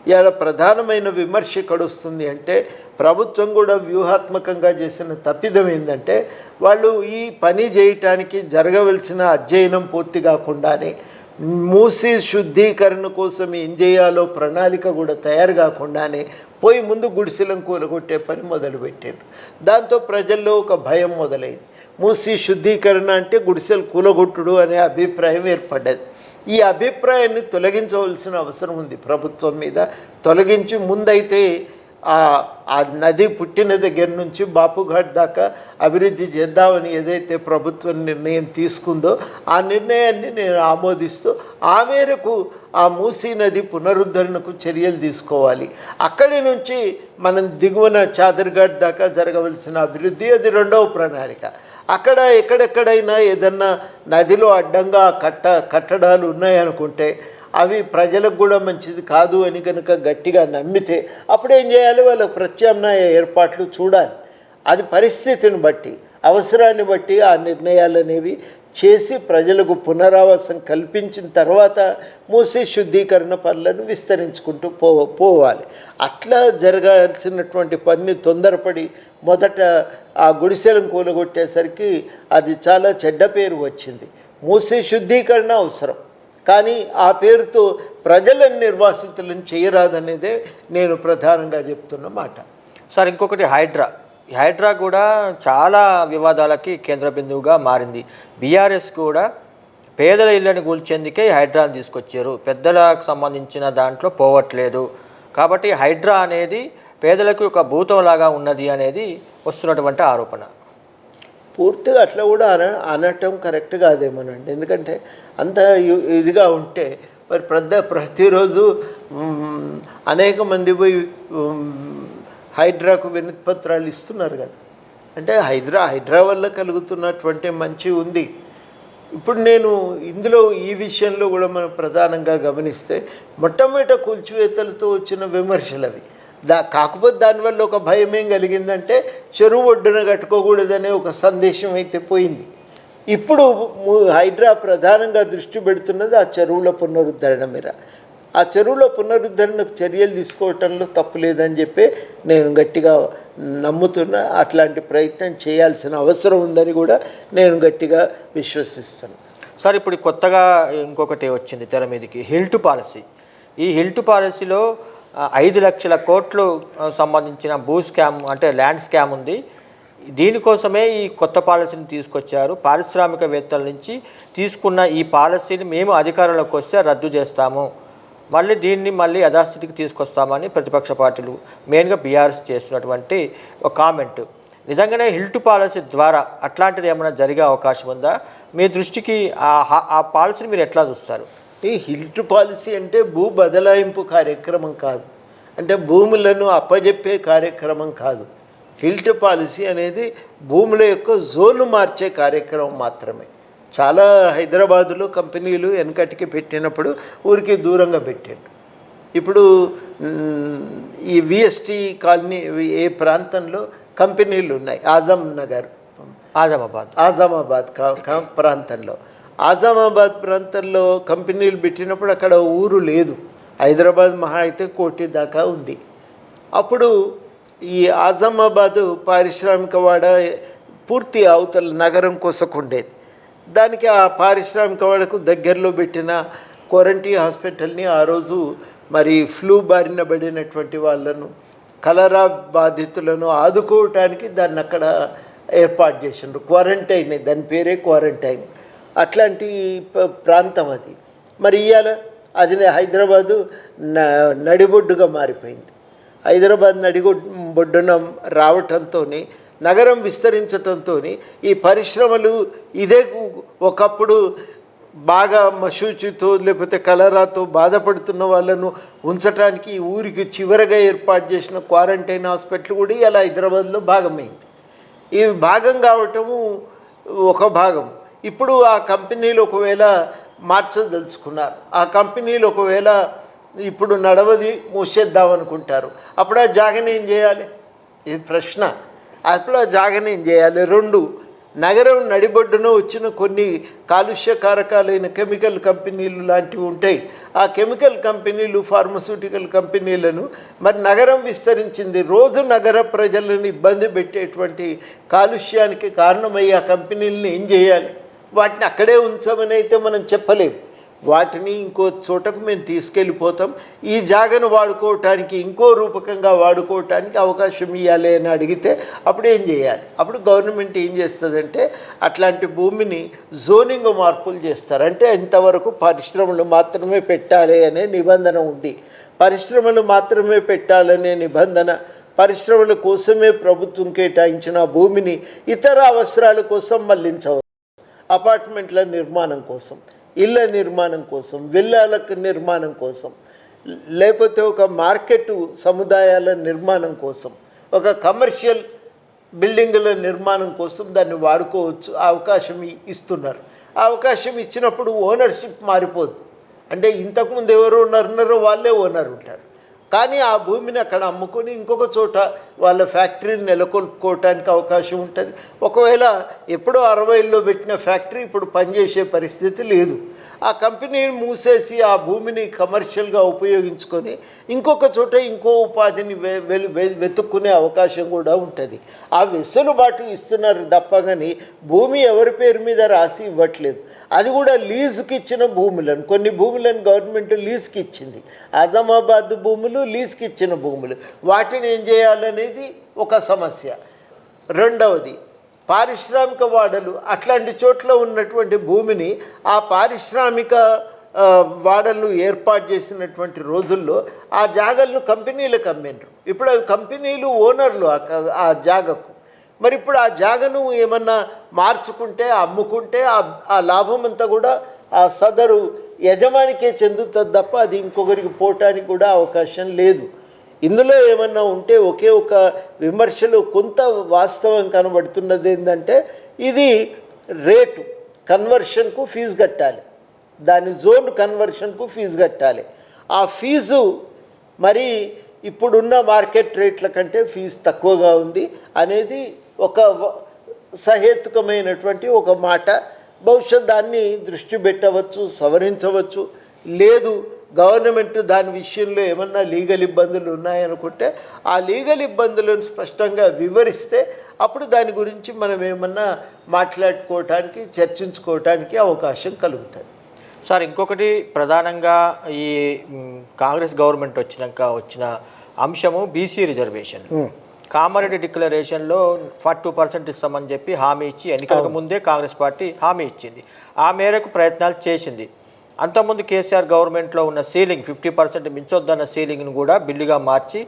ఇలా ప్రధానమైన విమర్శ ఇక్కడ వస్తుంది అంటే ప్రభుత్వం కూడా వ్యూహాత్మకంగా చేసిన తప్పిదం ఏంటంటే వాళ్ళు ఈ పని చేయటానికి జరగవలసిన అధ్యయనం పూర్తి కాకుండానే మూసీ శుద్ధీకరణ కోసం ఏం చేయాలో ప్రణాళిక కూడా తయారు కాకుండానే పోయి ముందు గుడిసెలను కూలగొట్టే పని మొదలుపెట్టారు. దాంతో ప్రజల్లో ఒక భయం మొదలైంది. మూసీ శుద్ధీకరణ అంటే గుడిసెలు కూలగొట్టుడు అనే అభిప్రాయం ఏర్పడ్డది. ఈ అభిప్రాయాన్ని తొలగించవలసిన అవసరం ఉంది ప్రభుత్వం మీద. తొలగించి ముందైతే ఆ నది పుట్టిన దగ్గర నుంచి బాపుఘాట్ దాకా అభివృద్ధి చేద్దామని ఏదైతే ప్రభుత్వం నిర్ణయం తీసుకుందో ఆ నిర్ణయాన్ని నేను ఆమోదిస్తూ ఆ మేరకు ఆ మూసీ నది పునరుద్ధరణకు చర్యలు తీసుకోవాలి. అక్కడి నుంచి మనం దిగువన చాదర్ఘాట్ దాకా జరగవలసిన అభివృద్ధి అది రెండవ ప్రణాళిక. అక్కడ ఎక్కడెక్కడైనా ఏదన్నా నదిలో అడ్డంగా కట్టడాలు ఉన్నాయనుకుంటే అవి ప్రజలకు కూడా మంచిది కాదు అని కనుక గట్టిగా నమ్మితే అప్పుడు ఏం చేయాలి? వాళ్ళకు ప్రత్యామ్నాయ ఏర్పాట్లు చూడాలి. అది పరిస్థితిని బట్టి, అవసరాన్ని బట్టి ఆ నిర్ణయాలు అనేవి చేసి ప్రజలకు పునరావాసం కల్పించిన తర్వాత మూసీ శుద్ధీకరణ పనులను విస్తరించుకుంటూ పోవాలి. అట్లా జరగాల్సినటువంటి పని తొందరపడి మొదట ఆ గుడిసెలను కూలగొట్టేసరికి అది చాలా చెడ్డ పేరు వచ్చింది. మూసీ శుద్ధీకరణ అవసరం, కానీ ఆ పేరుతో ప్రజలను నిర్వాసితులను చేయరాదనేదే నేను ప్రధానంగా చెప్తున్న మాట. సార్, ఇంకొకటి హైడ్రా కూడా చాలా వివాదాలకి కేంద్ర బిందువుగా మారింది. బీఆర్ఎస్ కూడా పేదల ఇళ్ళని కూల్చేందుకే హైడ్రాని తీసుకొచ్చారు, పెద్దలకు సంబంధించిన దాంట్లో పోవట్లేదు. కాబట్టి హైడ్రా అనేది పేదలకు ఒక భూతంలాగా ఉన్నది అనేది వస్తున్నటువంటి ఆరోపణ. పూర్తిగా అట్లా కూడా అనటం కరెక్ట్ కాదేమోనండి. ఎందుకంటే అంత ఇదిగా ఉంటే మరి ప్రతిరోజు అనేక మంది పోయి హైడ్రాకు వినతి పత్రాలు ఇస్తున్నారు కదా. అంటే హైడ్రా వల్ల కలుగుతున్నటువంటి మంచి ఉంది. ఇప్పుడు నేను ఇందులో ఈ విషయంలో కూడా మనం ప్రధానంగా గమనిస్తే మొట్టమొదట కూల్చివేతలతో వచ్చిన విమర్శలు అవి. కాకపోతే దానివల్ల ఒక భయం ఏం కలిగిందంటే చెరువు ఒడ్డున కట్టుకోకూడదనే ఒక సందేశం అయితే పోయింది. ఇప్పుడు హైడ్రా ప్రధానంగా దృష్టి పెడుతున్నది ఆ చెరువుల పునరుద్ధరణ మీద. ఆ చెరువుల పునరుద్ధరణకు చర్యలు తీసుకోవటంలో తప్పు లేదని చెప్పి నేను గట్టిగా నమ్ముతున్నా. అట్లాంటి ప్రయత్నం చేయాల్సిన అవసరం ఉందని కూడా నేను గట్టిగా విశ్వసిస్తున్నాను. సార్, ఇప్పుడు కొత్తగా ఇంకొకటి వచ్చింది తెర మీదకి, హిల్ట్ పాలసీ. ఈ హిల్ట్ పాలసీలో 5 లక్షల కోట్లు సంబంధించిన భూ స్కామ్ అంటే ల్యాండ్ స్కామ్ ఉంది. దీనికోసమే ఈ కొత్త పాలసీని తీసుకొచ్చారు. పారిశ్రామికవేత్తల నుంచి తీసుకున్న ఈ పాలసీని మేము అధికారంలోకి వస్తే రద్దు చేస్తాము, దీన్ని యథాస్థితికి తీసుకొస్తామని ప్రతిపక్ష పార్టీలు మెయిన్గా బీఆర్ఎస్ చేస్తున్నటువంటి ఒక కామెంట్. నిజంగానే హిల్ట్ పాలసీ ద్వారా అట్లాంటిది ఏమైనా జరిగే అవకాశం ఉందా? మీ దృష్టికి ఆ పాలసీని మీరు ఎట్లా చూస్తారు? ఈ హిల్ట్ పాలసీ అంటే భూ బదలాయింపు కార్యక్రమం కాదు, అంటే భూములను అప్పజెప్పే కార్యక్రమం కాదు. హిల్ట్ పాలసీ అనేది భూముల యొక్క జోను మార్చే కార్యక్రమం మాత్రమే. చాలా హైదరాబాదులో కంపెనీలు వెనకటికి పెట్టినప్పుడు ఊరికి దూరంగా పెట్టారు. ఇప్పుడు ఈ విఎస్టీ కాలనీ ఏ ప్రాంతంలో కంపెనీలు ఉన్నాయి, ఆజం నగర్ ఆజామాబాద్ ప్రాంతంలో. ఆజామాబాద్ ప్రాంతంలో కంపెనీలు పెట్టినప్పుడు అక్కడ ఊరు లేదు. హైదరాబాద్ మహా అయితే కోటి దాకా ఉంది. అప్పుడు ఈ ఆజామాబాదు పారిశ్రామికవాడ పూర్తి అవతల నగరం కొసకుండేది. దానికి ఆ పారిశ్రామికవాడకు దగ్గరలో పెట్టిన క్వారంటీ హాస్పిటల్ని ఆ రోజు మరి ఫ్లూ బారిన పడినటువంటి వాళ్ళను, కలరా బాధితులను ఆదుకోవటానికి దాన్ని అక్కడ ఏర్పాటు చేసిండ్రు. క్వారంటైన్, దాని పేరే క్వారంటైన్. అట్లాంటి ప్రాంతం అది. మరి ఇవాళ అది హైదరాబాదు నడిబొడ్డుగా మారిపోయింది. హైదరాబాద్ నడిబొడ్డున రావటంతో, నగరం విస్తరించటంతో ఈ పరిశ్రమలు ఇదే ఒకప్పుడు బాగా మశూచితో లేకపోతే కలరాతో బాధపడుతున్న వాళ్ళను ఉంచడానికి ఊరికి చివరగా ఏర్పాటు చేసిన క్వారంటైన్ హాస్పిటల్ కూడా ఇలా హైదరాబాద్లో భాగమైంది. ఈ భాగం కావటము ఒక భాగం. ఇప్పుడు ఆ కంపెనీలు ఒకవేళ మార్చదలుచుకున్నారు, ఆ కంపెనీలు ఒకవేళ ఇప్పుడు నడవది మూసేద్దామనుకుంటారు, అప్పుడు ఆ జాగని ఏం చేయాలి? ఇది ప్రశ్న. అప్పుడు ఆ జాగని ఏం చేయాలి? రెండు, నగరం నడిబొడ్డున వచ్చిన కొన్ని కాలుష్యకారకాలైన కెమికల్ కంపెనీలు లాంటివి ఉంటాయి. ఆ కెమికల్ కంపెనీలు, ఫార్మస్యూటికల్ కంపెనీలను మరి నగరం విస్తరించింది, రోజు నగర ప్రజలను ఇబ్బంది పెట్టేటువంటి కాలుష్యానికి కారణమయ్యే ఆ కంపెనీలను ఏం చేయాలి? వాటిని అక్కడే ఉంచమని అయితే మనం చెప్పలేం. వాటిని ఇంకో చోటకు మేము తీసుకెళ్ళిపోతాం, ఈ జాగను వాడుకోవటానికి ఇంకో రూపకంగా వాడుకోవటానికి అవకాశం ఇవ్వాలి అని అడిగితే అప్పుడు ఏం చేయాలి? అప్పుడు గవర్నమెంట్ ఏం చేస్తుందంటే అట్లాంటి భూమిని జోనింగ్ మార్పులు చేస్తారు. అంటే ఇంతవరకు పరిశ్రమలు మాత్రమే పెట్టాలి అనే నిబంధన ఉంది. పరిశ్రమలు మాత్రమే పెట్టాలనే నిబంధన, పరిశ్రమల కోసమే ప్రభుత్వం కేటాయించిన భూమిని ఇతర అవసరాల కోసం మళ్లించవచ్చు. అపార్ట్మెంట్ల నిర్మాణం కోసం, ఇళ్ళ నిర్మాణం కోసం, విల్లాలకు నిర్మాణం కోసం, లేకపోతే ఒక మార్కెట్ సముదాయాల నిర్మాణం కోసం, ఒక కమర్షియల్ బిల్డింగుల నిర్మాణం కోసం దాన్ని వాడుకోవచ్చు. ఆ అవకాశం ఇస్తున్నారు. ఆ అవకాశం ఇచ్చినప్పుడు ఓనర్షిప్ మారిపోదు. అంటే ఇంతకుముందు ఎవరు ఉన్నారో వాళ్ళే ఓనర్ ఉంటారు. కానీ ఆ భూమిని అక్కడ అమ్ముకొని ఇంకొక చోట వాళ్ళ ఫ్యాక్టరీని నెలకొల్పుకోవటానికి అవకాశం ఉంటుంది. ఒకవేళ ఎప్పుడో 60లో పెట్టిన ఫ్యాక్టరీ ఇప్పుడు పనిచేసే పరిస్థితి లేదు. ఆ కంపెనీని మూసేసి ఆ భూమిని కమర్షియల్గా ఉపయోగించుకొని ఇంకొక చోట ఇంకో ఉపాధిని వెతుక్కునే అవకాశం కూడా ఉంటుంది. ఆ వెసులుబాటు ఇస్తున్నారు తప్ప కానీ భూమి ఎవరి పేరు మీద రాసి ఇవ్వట్లేదు. అది కూడా లీజుకి ఇచ్చిన భూములను, కొన్ని భూములను గవర్నమెంట్ లీజుకి ఇచ్చింది. ఆజామాబాద్ భూములు లీజుకి ఇచ్చిన భూములు, వాటిని ఏం చేయాలనేది ఒక సమస్య. రెండవది, పారిశ్రామిక వాడలు అట్లాంటి చోట్ల ఉన్నటువంటి భూమిని ఆ పారిశ్రామిక వాడలు ఏర్పాటు చేసినటువంటి రోజుల్లో ఆ జాగలను కంపెనీలకు అమ్మిండ్రు. ఇప్పుడు కంపెనీలు ఓనర్లు ఆ జాగకు. మరి ఇప్పుడు ఆ జాగను ఏమన్నా మార్చుకుంటే, అమ్ముకుంటే ఆ లాభం అంతా కూడా ఆ సదరు యజమానికే చెందుతుంది తప్ప అది ఇంకొకరికి పోవటానికి కూడా అవకాశం లేదు. ఇందులో ఏమన్నా ఉంటే ఒకే ఒక విమర్శలో కొంత వాస్తవం కనబడుతున్నది ఏంటంటే, ఇది రేటు కన్వర్షన్కు ఫీజు కట్టాలి, దాని జోన్ కన్వర్షన్కు ఫీజు కట్టాలి. ఆ ఫీజు మరి ఇప్పుడున్న మార్కెట్ రేట్ల కంటే ఫీజు తక్కువగా ఉంది అనేది ఒక సహేతుకమైనటువంటి ఒక మాట. బహుశా దాన్ని దృష్టి పెట్టవచ్చు, సవరించవచ్చు. లేదు గవర్నమెంట్ దాని విషయంలో ఏమన్నా లీగల్ ఇబ్బందులు ఉన్నాయనుకుంటే ఆ లీగల్ ఇబ్బందులను స్పష్టంగా వివరిస్తే అప్పుడు దాని గురించి మనం ఏమన్నా మాట్లాడుకోవటానికి, చర్చించుకోవటానికి అవకాశం కలుగుతుంది. సార్, ఇంకొకటి ప్రధానంగా ఈ కాంగ్రెస్ గవర్నమెంట్ వచ్చిన అంశము బీసీ రిజర్వేషన్. కామారెడ్డి డిక్లరేషన్లో 42% ఇస్తామని చెప్పి హామీ ఇచ్చి ఎన్నికలకు ముందే కాంగ్రెస్ పార్టీ హామీ ఇచ్చింది. ఆ మేరకు ప్రయత్నాలు చేసింది. అంతకుముందు కేసీఆర్ గవర్నమెంట్లో ఉన్న సీలింగ్ 50% మించొద్దన్న సీలింగ్ను కూడా బిల్లుగా మార్చి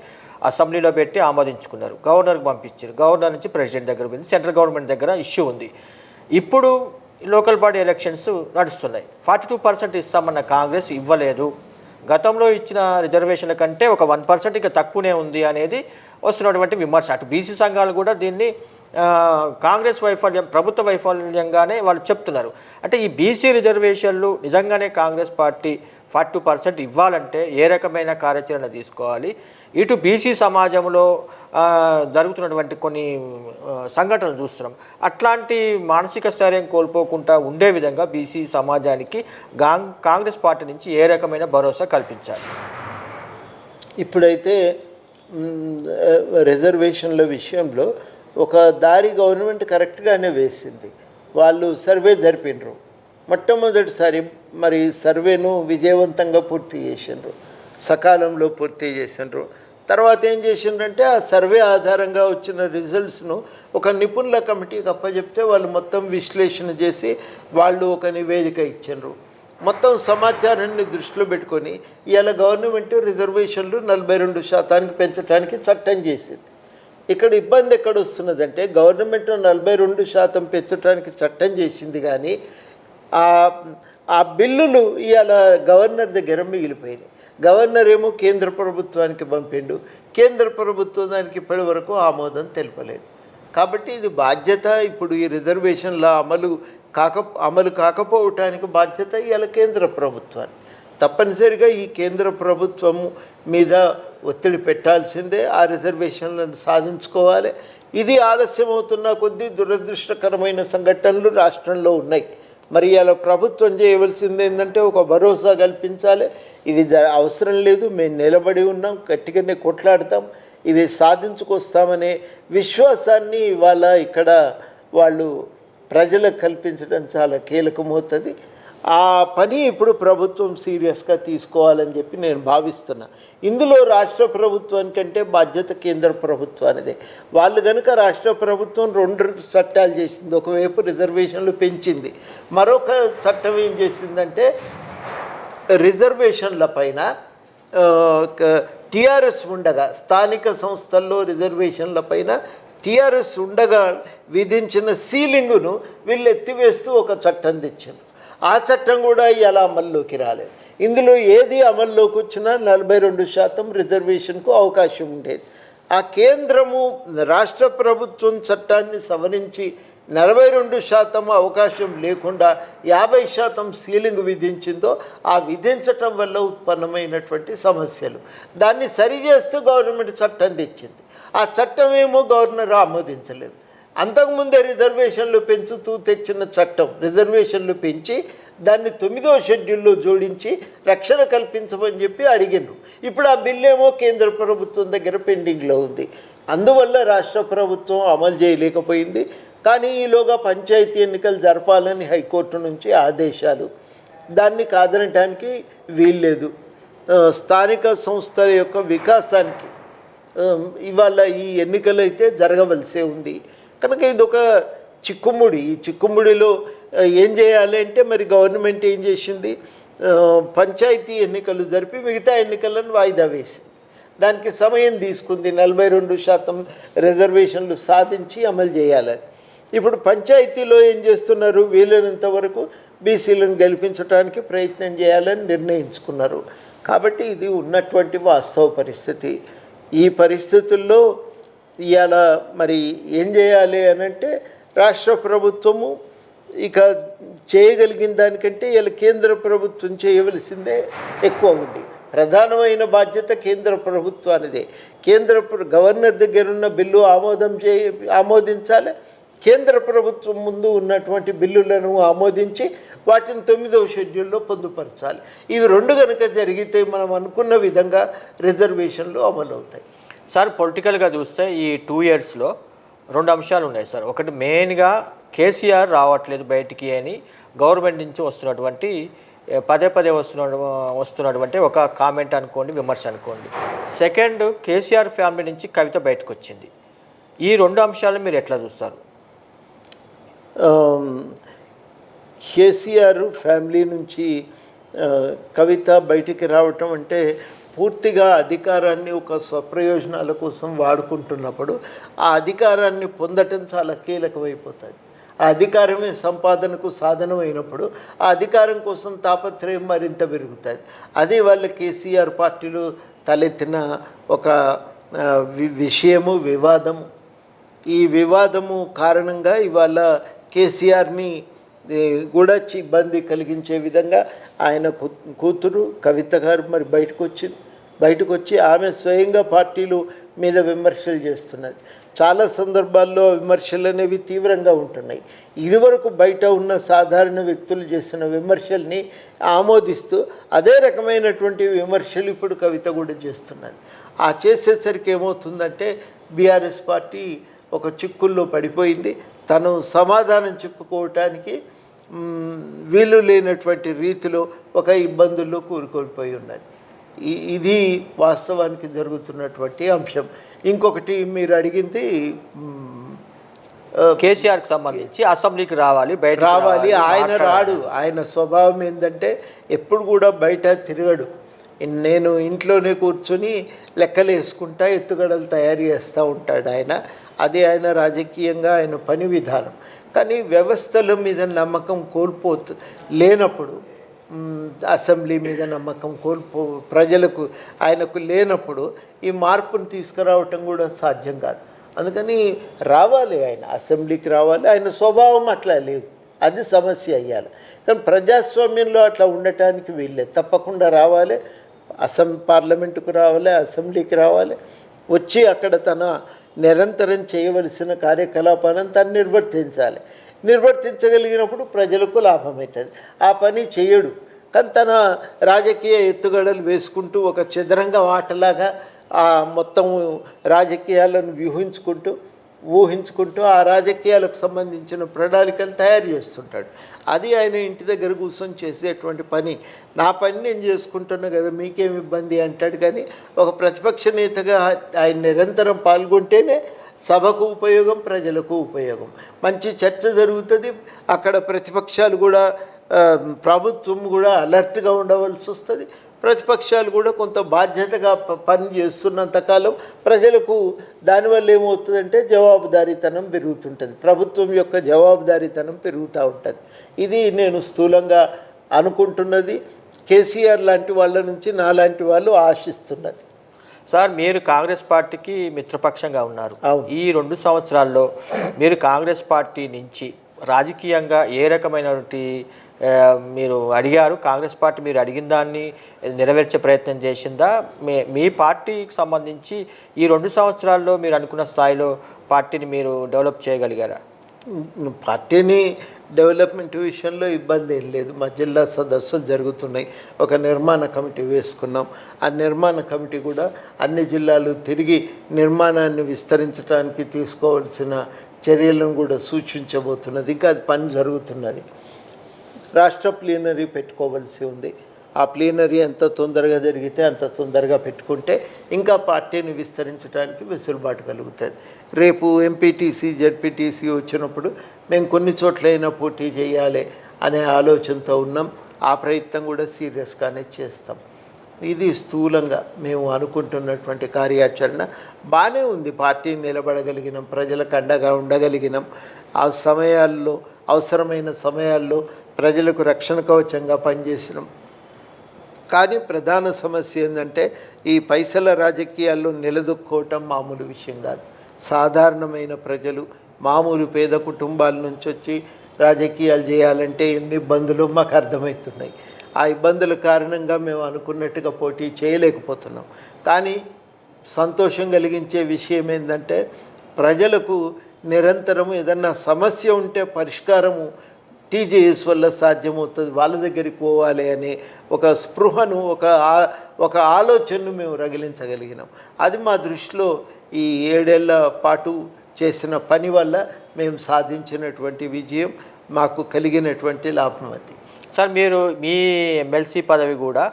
అసెంబ్లీలో పెట్టి ఆమోదించుకున్నారు. గవర్నర్కి పంపించారు. గవర్నర్ నుంచి ప్రెసిడెంట్ దగ్గర పోయింది. సెంట్రల్ గవర్నమెంట్ దగ్గర ఇష్యూ ఉంది. ఇప్పుడు లోకల్ బాడీ ఎలక్షన్స్ నడుస్తున్నాయి. 42% ఇస్తామన్న కాంగ్రెస్ ఇవ్వలేదు. గతంలో ఇచ్చిన రిజర్వేషన్ల కంటే ఒక 1% ఇంకా తక్కువనే ఉంది అనేది వస్తున్నటువంటి విమర్శ. అటు బీసీ సంఘాలు కూడా దీన్ని కాంగ్రెస్ వైఫల్యం, ప్రభుత్వ వైఫల్యంగానే వాళ్ళు చెప్తున్నారు. అంటే ఈ బీసీ రిజర్వేషన్లు నిజంగానే కాంగ్రెస్ పార్టీ 42% ఇవ్వాలంటే ఏ రకమైన కార్యాచరణ తీసుకోవాలి? ఇటు బీసీ సమాజంలో జరుగుతున్నటువంటి కొన్ని సంఘటనలు చూస్తున్నాం. అట్లాంటి మానసిక స్థైర్యం కోల్పోకుండా ఉండే విధంగా బీసీ సమాజానికి కాంగ్రెస్ పార్టీ నుంచి ఏ రకమైన భరోసా కల్పించాలి? ఇప్పుడైతే రిజర్వేషన్ల విషయంలో ఒక దారి గవర్నమెంట్ కరెక్ట్గానే వేసింది. వాళ్ళు సర్వే జరిపినరు, మొట్టమొదటిసారి మరి సర్వేను విజయవంతంగా పూర్తి చేసినారు, సకాలంలో పూర్తి చేసినారు. తర్వాత ఏం చేసిండ్రంటే ఆ సర్వే ఆధారంగా వచ్చిన రిజల్ట్స్ను ఒక నిపుణుల కమిటీకి అప్పచెప్తే వాళ్ళు మొత్తం విశ్లేషణ చేసి వాళ్ళు ఒక నివేదిక ఇచ్చిండ్రు. మొత్తం సమాచారాన్ని దృష్టిలో పెట్టుకొని ఇవాళ గవర్నమెంట్ రిజర్వేషన్లు 42% పెంచడానికి చట్టం చేసింది. ఇక్కడ ఇబ్బంది ఎక్కడ వస్తున్నదంటే గవర్నమెంట్ 42% పెంచడానికి చట్టం చేసింది, కానీ ఆ బిల్లులు ఇవాళ గవర్నర్ దగ్గర మిగిలిపోయినాయి. గవర్నర్ ఏమో కేంద్ర ప్రభుత్వానికి పంపిండు, కేంద్ర ప్రభుత్వం దానికి ఇప్పటి వరకు ఆమోదం తెలపలేదు. కాబట్టి ఇది బాధ్యత. ఇప్పుడు ఈ రిజర్వేషన్ల అమలు కాకపోవటానికి బాధ్యత ఇవాళ కేంద్ర ప్రభుత్వాన్ని. తప్పనిసరిగా ఈ కేంద్ర ప్రభుత్వం మీద ఒత్తిడి పెట్టాల్సిందే, ఆ రిజర్వేషన్లను సాధించుకోవాలి. ఇది ఆలస్యం అవుతున్న కొద్దీ దురదృష్టకరమైన సంఘటనలు రాష్ట్రంలో ఉన్నాయి. మరి ఇలా ప్రభుత్వం చేయవలసింది ఏంటంటే ఒక భరోసా కల్పించాలి. ఇవి అవసరం లేదు, మేము నిలబడి ఉన్నాం, గట్టిగానే కొట్లాడతాం, ఇవి సాధించుకొస్తామనే విశ్వాసాన్ని ఇవాళ ఇక్కడ వాళ్ళు ప్రజలకు కల్పించడం చాలా కీలకమవుతుంది. ఆ పని ఇప్పుడు ప్రభుత్వం సీరియస్గా తీసుకోవాలని చెప్పి నేను భావిస్తున్నా. ఇందులో రాష్ట్ర ప్రభుత్వానికంటే బాధ్యత కేంద్ర ప్రభుత్వానిదే. వాళ్ళు కనుక రాష్ట్ర ప్రభుత్వం 2 చట్టాలు చేసింది. ఒకవైపు రిజర్వేషన్లు పెంచింది, మరొక చట్టం ఏం చేసిందంటే రిజర్వేషన్ల పైన టీఆర్ఎస్ ఉండగా స్థానిక సంస్థల్లో రిజర్వేషన్ల పైన టీఆర్ఎస్ ఉండగా విధించిన సీలింగును వీళ్ళు ఎత్తివేస్తూ ఒక చట్టం తెచ్చారు. ఆ చట్టం కూడా ఇలా అమల్లోకి రాలేదు. ఇందులో ఏది అమల్లోకి వచ్చినా 42% రిజర్వేషన్కు అవకాశం ఉండేది. ఆ కేంద్రము రాష్ట్ర ప్రభుత్వం చట్టాన్ని సవరించి 42% అవకాశం లేకుండా 50% సీలింగ్ విధించిందో ఆ విధించటం వల్ల ఉత్పన్నమైనటువంటి సమస్యలు, దాన్ని సరిచేస్తూ గవర్నమెంట్ చట్టం తెచ్చింది. ఆ చట్టం ఏమో గవర్నర్ ఆమోదించలేదు. అంతకుముందే రిజర్వేషన్లు పెంచుతూ తెచ్చిన చట్టం రిజర్వేషన్లు పెంచి దాన్ని 9వ షెడ్యూల్లో జోడించి రక్షణ కల్పించమని చెప్పి అడిగినారు. ఇప్పుడు ఆ బిల్లు ఏమో కేంద్ర ప్రభుత్వం దగ్గర పెండింగ్లో ఉంది. అందువల్ల రాష్ట్ర ప్రభుత్వం అమలు చేయలేకపోయింది. కానీ ఈలోగా పంచాయతీ ఎన్నికలు జరపాలని హైకోర్టు నుంచి ఆదేశాలు, దాన్ని కాదనటానికి వీల్లేదు. స్థానిక సంస్థల యొక్క వికాసానికి ఇవాళ ఈ ఎన్నికలైతే జరగవలసే ఉంది కనుక ఇది ఒక చిక్కుముడి. ఈ చిక్కుముడిలో ఏం చేయాలి అంటే మరి గవర్నమెంట్ ఏం చేసింది, పంచాయతీ ఎన్నికలు జరిపి మిగతా ఎన్నికలను వాయిదా వేసింది. దానికి సమయం తీసుకుంది 42% రిజర్వేషన్లు సాధించి అమలు చేయాలని. ఇప్పుడు పంచాయతీలో ఏం చేస్తున్నారు, వీలైనంత వరకు బీసీలను గెలిపించడానికి ప్రయత్నం చేయాలని నిర్ణయించుకున్నారు. కాబట్టి ఇది ఉన్నటువంటి వాస్తవ పరిస్థితి. ఈ పరిస్థితుల్లో ఇవాళ మరి ఏం చేయాలి అని అంటే రాష్ట్ర ప్రభుత్వము ఇక చేయగలిగిన దానికంటే ఇలా కేంద్ర ప్రభుత్వం చేయవలసిందే ఎక్కువ ఉంది. ప్రధానమైన బాధ్యత కేంద్ర ప్రభుత్వానిదే. గవర్నర్ దగ్గర ఉన్న బిల్లు ఆమోదించాలి. కేంద్ర ప్రభుత్వం ముందు ఉన్నటువంటి బిల్లులను ఆమోదించి వాటిని 9వ షెడ్యూల్లో పొందుపరచాలి. ఇవి 2 కనుక జరిగితే మనం అనుకున్న విధంగా రిజర్వేషన్లు అమలు అవుతాయి. సార్, పొలిటికల్గా చూస్తే ఈ 2 ఇయర్స్లో 2 అంశాలు ఉన్నాయి సార్. ఒకటి మెయిన్గా కేసీఆర్ రావట్లేదు బయటికి అని గవర్నమెంట్ నుంచి వస్తున్నటువంటి పదే వస్తున్నటువంటి ఒక కామెంట్ అనుకోండి, విమర్శ అనుకోండి. సెకండ్, కేసీఆర్ ఫ్యామిలీ నుంచి కవిత బయటకు వచ్చింది. ఈ 2 అంశాలను మీరు ఎట్లా చూస్తారు? కేసీఆర్ ఫ్యామిలీ నుంచి కవిత బయటికి రావటం అంటే పూర్తిగా అధికారాన్ని ఒక స్వప్రయోజనాల కోసం వాడుకుంటున్నప్పుడు ఆ అధికారాన్ని పొందటం చాలా కీలకమైపోతుంది. ఆ అధికారమే సంపాదనకు సాధనం అయినప్పుడు ఆ అధికారం కోసం తాపత్రయం మరింత పెరుగుతుంది. అది వాళ్ళ కేసీఆర్ పార్టీలో తలెత్తిన ఒక విషయము, వివాదము. ఈ వివాదము కారణంగా ఇవాళ కేసీఆర్ని కూడా ఇబ్బంది కలిగించే విధంగా ఆయన కూతురు కవిత గారు మరి బయటకు వచ్చి ఆమె స్వయంగా పార్టీలు మీద విమర్శలు చేస్తున్నది. చాలా సందర్భాల్లో విమర్శలు అనేవి తీవ్రంగా ఉంటున్నాయి. ఇదివరకు బయట ఉన్న సాధారణ వ్యక్తులు చేసిన విమర్శల్ని ఆమోదిస్తూ అదే రకమైనటువంటి విమర్శలు ఇప్పుడు కవిత కూడా చేస్తున్నది. ఆ చేసేసరికి ఏమవుతుందంటే బీఆర్ఎస్ పార్టీ ఒక చిక్కుల్లో పడిపోయింది. తను సమాధానం చెప్పుకోవటానికి వీలు లేనటువంటి రీతిలో ఒక ఇబ్బందుల్లో కూరుకొనిపోయి ఉన్నది. ఇది వాస్తవానికి జరుగుతున్నటువంటి అంశం. ఇంకొకటి మీరు అడిగింది కేసీఆర్కి సంబంధించి అసెంబ్లీకి రావాలి, బయట రావాలి. ఆయన రాడు. ఆయన స్వభావం ఏంటంటే ఎప్పుడు కూడా బయట తిరగడు. నేను ఇంట్లోనే కూర్చొని లెక్కలు వేసుకుంటా ఎత్తుగడలు తయారు చేస్తూ ఉంటాడు ఆయన. అది ఆయన రాజకీయంగా ఆయన పని విధానం. కానీ వ్యవస్థల మీద నమ్మకం లేనప్పుడు, అసెంబ్లీ మీద నమ్మకం ప్రజలకు ఆయనకు లేనప్పుడు ఈ మార్పును తీసుకురావటం కూడా సాధ్యం కాదు. అందుకని రావాలి, ఆయన అసెంబ్లీకి రావాలి. ఆయన స్వభావం అట్లా లేదు, అది సమస్య అయ్యాలి. కానీ ప్రజాస్వామ్యంలో అట్లా ఉండటానికి వీల్లేదు. తప్పకుండా రావాలి, పార్లమెంటుకు రావాలి, అసెంబ్లీకి రావాలి. వచ్చి అక్కడ తన నిరంతరం చేయవలసిన కార్యకలాపాలను తను నిర్వర్తించగలిగినప్పుడు ప్రజలకు లాభమవుతుంది. ఆ పని చేయడు. కానీ తన రాజకీయ ఎత్తుగడలు వేసుకుంటూ ఒక చదరంగ ఆటలాగా ఆ మొత్తం రాజకీయాలను ఊహించుకుంటూ ఆ రాజకీయాలకు సంబంధించిన ప్రణాళికలు తయారు చేస్తుంటాడు. అది ఆయన ఇంటి దగ్గర కూర్చొని చేసేటువంటి పని. నా పని నేను చేసుకుంటున్నా కదా, మీకేమి ఇబ్బంది అంటాడు. కానీ ఒక ప్రతిపక్ష నేతగా ఆయన నిరంతరం పాల్గొంటేనే సభకు ఉపయోగం, ప్రజలకు ఉపయోగం. మంచి చర్చ జరుగుతుంది. అక్కడ ప్రతిపక్షాలు కూడా, ప్రభుత్వం కూడా అలర్ట్గా ఉండవలసి వస్తుంది. ప్రతిపక్షాలు కూడా కొంత బాధ్యతగా పని చేస్తున్నంతకాలం ప్రజలకు దానివల్ల ఏమవుతుందంటే జవాబుదారీతనం పెరుగుతుంటుంది. ప్రభుత్వం యొక్క జవాబుదారీతనం పెరుగుతూ ఉంటుంది. ఇది నేను స్థూలంగా అనుకుంటున్నది. కేసీఆర్ లాంటి వాళ్ళ నుంచి నాలాంటి వాళ్ళు ఆశిస్తున్నది. సార్, మీరు కాంగ్రెస్ పార్టీకి మిత్రపక్షంగా ఉన్నారు. ఈ 2 సంవత్సరాల్లో మీరు కాంగ్రెస్ పార్టీ నుంచి రాజకీయంగా ఏ రకమైనటువంటి మీరు అడిగారు? కాంగ్రెస్ పార్టీ మీరు అడిగిన దాన్ని నెరవేర్చే ప్రయత్నం చేసిందా? మీ పార్టీకి సంబంధించి ఈ 2 సంవత్సరాల్లో మీరు అనుకున్న స్థాయిలో పార్టీని మీరు డెవలప్ చేయగలిగారా? పార్టీని డెవలప్మెంట్ విషయంలో ఇబ్బంది ఏం లేదు. మా జిల్లా సదస్సులు జరుగుతున్నాయి. ఒక నిర్మాణ కమిటీ వేసుకున్నాం. ఆ నిర్మాణ కమిటీ కూడా అన్ని జిల్లాలు తిరిగి నిర్మాణాన్ని విస్తరించడానికి తీసుకోవాల్సిన చర్యలను కూడా సూచించబోతున్నది. ఇంకా అది పని జరుగుతున్నది. రాష్ట్ర ప్లీనరీ పెట్టుకోవాల్సి ఉంది. ఆ ప్లీనరీ ఎంత తొందరగా జరిగితే అంత తొందరగా పెట్టుకుంటే ఇంకా పార్టీని విస్తరించడానికి వెసులుబాటు కలుగుతుంది. రేపు ఎంపీటీసీ, జడ్పీటీసీ వచ్చినప్పుడు మేము కొన్ని చోట్లైనా పోటీ చేయాలి అనే ఆలోచనతో ఉన్నాం. ఆ ప్రయత్నం కూడా సీరియస్గానే చేస్తాం. ఇది స్థూలంగా మేము అనుకుంటున్నటువంటి కార్యాచరణ బాగానే ఉంది. పార్టీని నిలబడగలిగినాం, ప్రజలకు అండగా ఉండగలిగినాం. ఆ సమయాల్లో, అవసరమైన సమయాల్లో ప్రజలకు రక్షణ కవచంగా పనిచేసినాం. కానీ ప్రధాన సమస్య ఏంటంటే ఈ పైసల రాజకీయాల్లో నిలదొక్కోవటం మామూలు విషయం కాదు. సాధారణమైన ప్రజలు, మామూలు పేద కుటుంబాల నుంచి వచ్చి రాజకీయాలు చేయాలంటే ఎన్ని ఇబ్బందులు మాకు అర్థమవుతున్నాయి. ఆ ఇబ్బందుల కారణంగా మేము అనుకున్నట్టుగా పోటీ చేయలేకపోతున్నాం. కానీ సంతోషం కలిగించే విషయం ఏంటంటే ప్రజలకు నిరంతరం ఏదన్నా సమస్య ఉంటే పరిష్కారము టీజేఎస్ వల్ల సాధ్యమవుతుంది, వాళ్ళ దగ్గరికి పోవాలి అనే ఒక స్పృహను, ఒక ఆలోచనను మేము రగిలించగలిగినాం. అది మా దృష్టిలో ఈ 7 ఏళ్ల పాటు చేసిన పని వల్ల మేము సాధించినటువంటి విజయం, మాకు కలిగినటువంటి లాభం అది. సార్, మీరు మీ ఎమ్మెల్సీ పదవి కూడా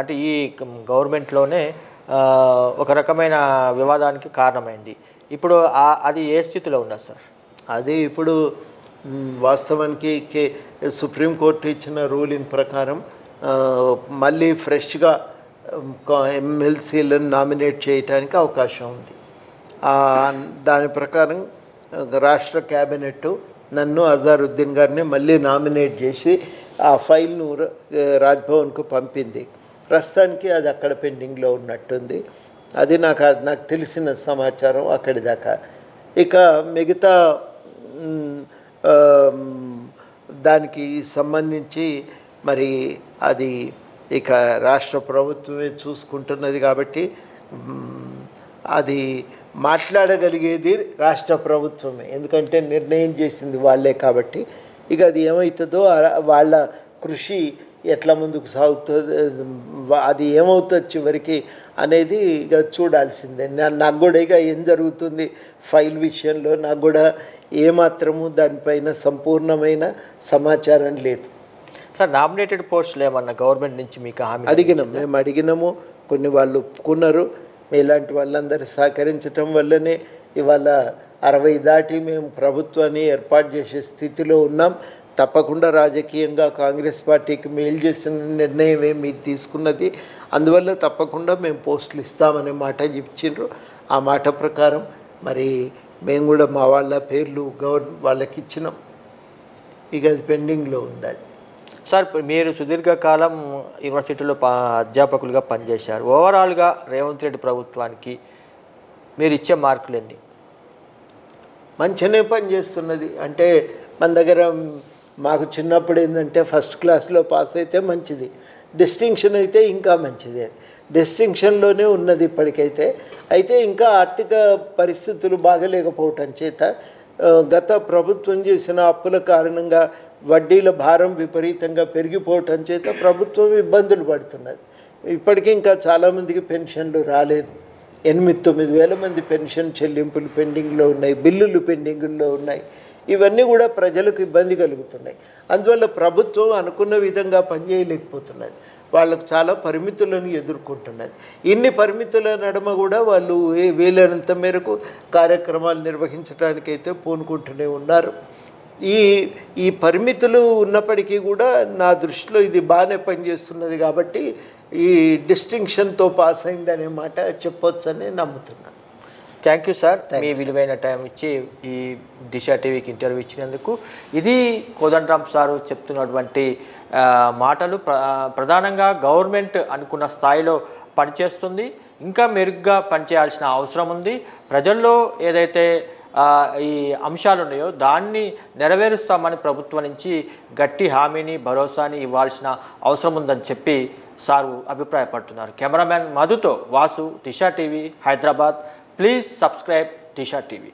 అంటే ఈ గవర్నమెంట్లోనే ఒక రకమైన వివాదానికి కారణమైంది. ఇప్పుడు అది ఏ స్థితిలో ఉన్నది సార్? అది ఇప్పుడు వాస్తవానికి సుప్రీంకోర్టు ఇచ్చిన రూలింగ్ ప్రకారం మళ్ళీ ఫ్రెష్గా ఎమ్మెల్సీలను నామినేట్ చేయడానికి అవకాశం ఉంది. దాని ప్రకారం రాష్ట్ర క్యాబినెట్ నన్ను అజారుద్దీన్ గారిని మళ్ళీ నామినేట్ చేసి ఆ ఫైల్ను రాజ్భవన్కు పంపింది. ప్రస్తుతానికి అది అక్కడ పెండింగ్లో ఉన్నట్టుంది. అది నాకు తెలిసిన సమాచారం అక్కడి దాకా. ఇక మిగతా దానికి సంబంధించి మరి అది ఇక రాష్ట్ర ప్రభుత్వమే చూసుకుంటున్నది కాబట్టి అది మాట్లాడగలిగేది రాష్ట్ర ప్రభుత్వమే, ఎందుకంటే నిర్ణయం చేసింది వాళ్ళే కాబట్టి. ఇక అది ఏమవుతుందో వాళ్ళ కృషి ఎట్లా ముందుకు సాగుతుంది, అది ఏమవుతుంది చివరికి అనేది ఇక చూడాల్సిందే. నాకు కూడా ఇక ఏం జరుగుతుంది ఫైల్ విషయంలో నాకు కూడా ఏమాత్రము దానిపైన సంపూర్ణమైన సమాచారం లేదు. సార్, నామినేటెడ్ పోస్టులు ఏమన్నా గవర్నమెంట్ నుంచి మీకు హామీ అడిగినాం, మేము అడిగినాము, కొన్ని వాళ్ళు ఒప్పుకున్నారు. ఇలాంటి వాళ్ళందరూ సహకరించడం వల్లనే ఇవాళ 60 దాటి మేము ప్రభుత్వాన్ని ఏర్పాటు చేసే స్థితిలో ఉన్నాం. తప్పకుండా రాజకీయంగా కాంగ్రెస్ పార్టీకి మేలు చేసిన నిర్ణయమే మీరు తీసుకున్నది, అందువల్ల తప్పకుండా మేము పోస్టులు ఇస్తామనే మాట ఇచ్చిండ్రు. ఆ మాట ప్రకారం మరి మేము కూడా మా వాళ్ళ పేర్లు వాళ్ళకి ఇచ్చినాం. ఇక అది పెండింగ్లో ఉంది. అది సార్, మీరు సుదీర్ఘకాలం యూనివర్సిటీలో అధ్యాపకులుగా పనిచేశారు. ఓవరాల్గా రేవంత్ రెడ్డి ప్రభుత్వానికి మీరు ఇచ్చే మార్కులు ఎన్ని? మంచిగానే పనిచేస్తున్నది. అంటే మన దగ్గర మాకు చిన్నప్పుడు ఏంటంటే ఫస్ట్ క్లాస్లో పాస్ అయితే మంచిది, డిస్టింక్షన్ అయితే ఇంకా మంచిది. డిస్టింక్షన్లోనే ఉన్నది ఇప్పటికైతే. అయితే ఇంకా ఆర్థిక పరిస్థితులు బాగలేకపోవటం చేత గత ప్రభుత్వం చేసిన అప్పుల కారణంగా వడ్డీల భారం విపరీతంగా పెరిగిపోవటం చేత ప్రభుత్వం ఇబ్బందులు పడుతున్నది. ఇప్పటికీ ఇంకా చాలామందికి పెన్షన్లు రాలేదు. 8-9 వేల మంది పెన్షన్ చెల్లింపులు పెండింగ్లో ఉన్నాయి, బిల్లులు పెండింగుల్లో ఉన్నాయి. ఇవన్నీ కూడా ప్రజలకు ఇబ్బంది కలుగుతున్నాయి. అందువల్ల ప్రభుత్వం అనుకున్న విధంగా పనిచేయలేకపోతున్నది, వాళ్ళకు చాలా పరిమితులను ఎదుర్కొంటున్నది. ఇన్ని పరిమితుల నడుమ కూడా వాళ్ళు వీలైనంత మేరకు కార్యక్రమాలు నిర్వహించడానికైతే పూనుకుంటూనే ఉన్నారు. ఈ పరిమితులు ఉన్నప్పటికీ కూడా నా దృష్టిలో ఇది బాగానే పనిచేస్తున్నది కాబట్టి ఈ డిస్టింక్షన్తో పాస్ అయిందనే మాట చెప్పొచ్చని నమ్ముతున్నాను. థ్యాంక్ యూ సార్, మీ విలువైన టైం ఇచ్చి ఈ దిశ టీవీకి ఇంటర్వ్యూ ఇచ్చినందుకు. ఇది కోదండరామ్ సారు చెప్తున్నటువంటి మాటలు. ప్రధానంగా గవర్నమెంట్ అనుకున్న స్థాయిలో పనిచేస్తుంది, ఇంకా మెరుగ్గా పనిచేయాల్సిన అవసరం ఉంది. ప్రజల్లో ఏదైతే ఈ అంశాలు ఉన్నాయో దాన్ని నెరవేరుస్తామని ప్రభుత్వం నుంచి గట్టి హామీని భరోసాని ఇవ్వాల్సిన అవసరం ఉందని చెప్పి సారు అభిప్రాయపడుతున్నారు. కెమెరామ్యాన్ మధుతో Vasu, Disha TV, Hyderabad. Please subscribe Disha TV.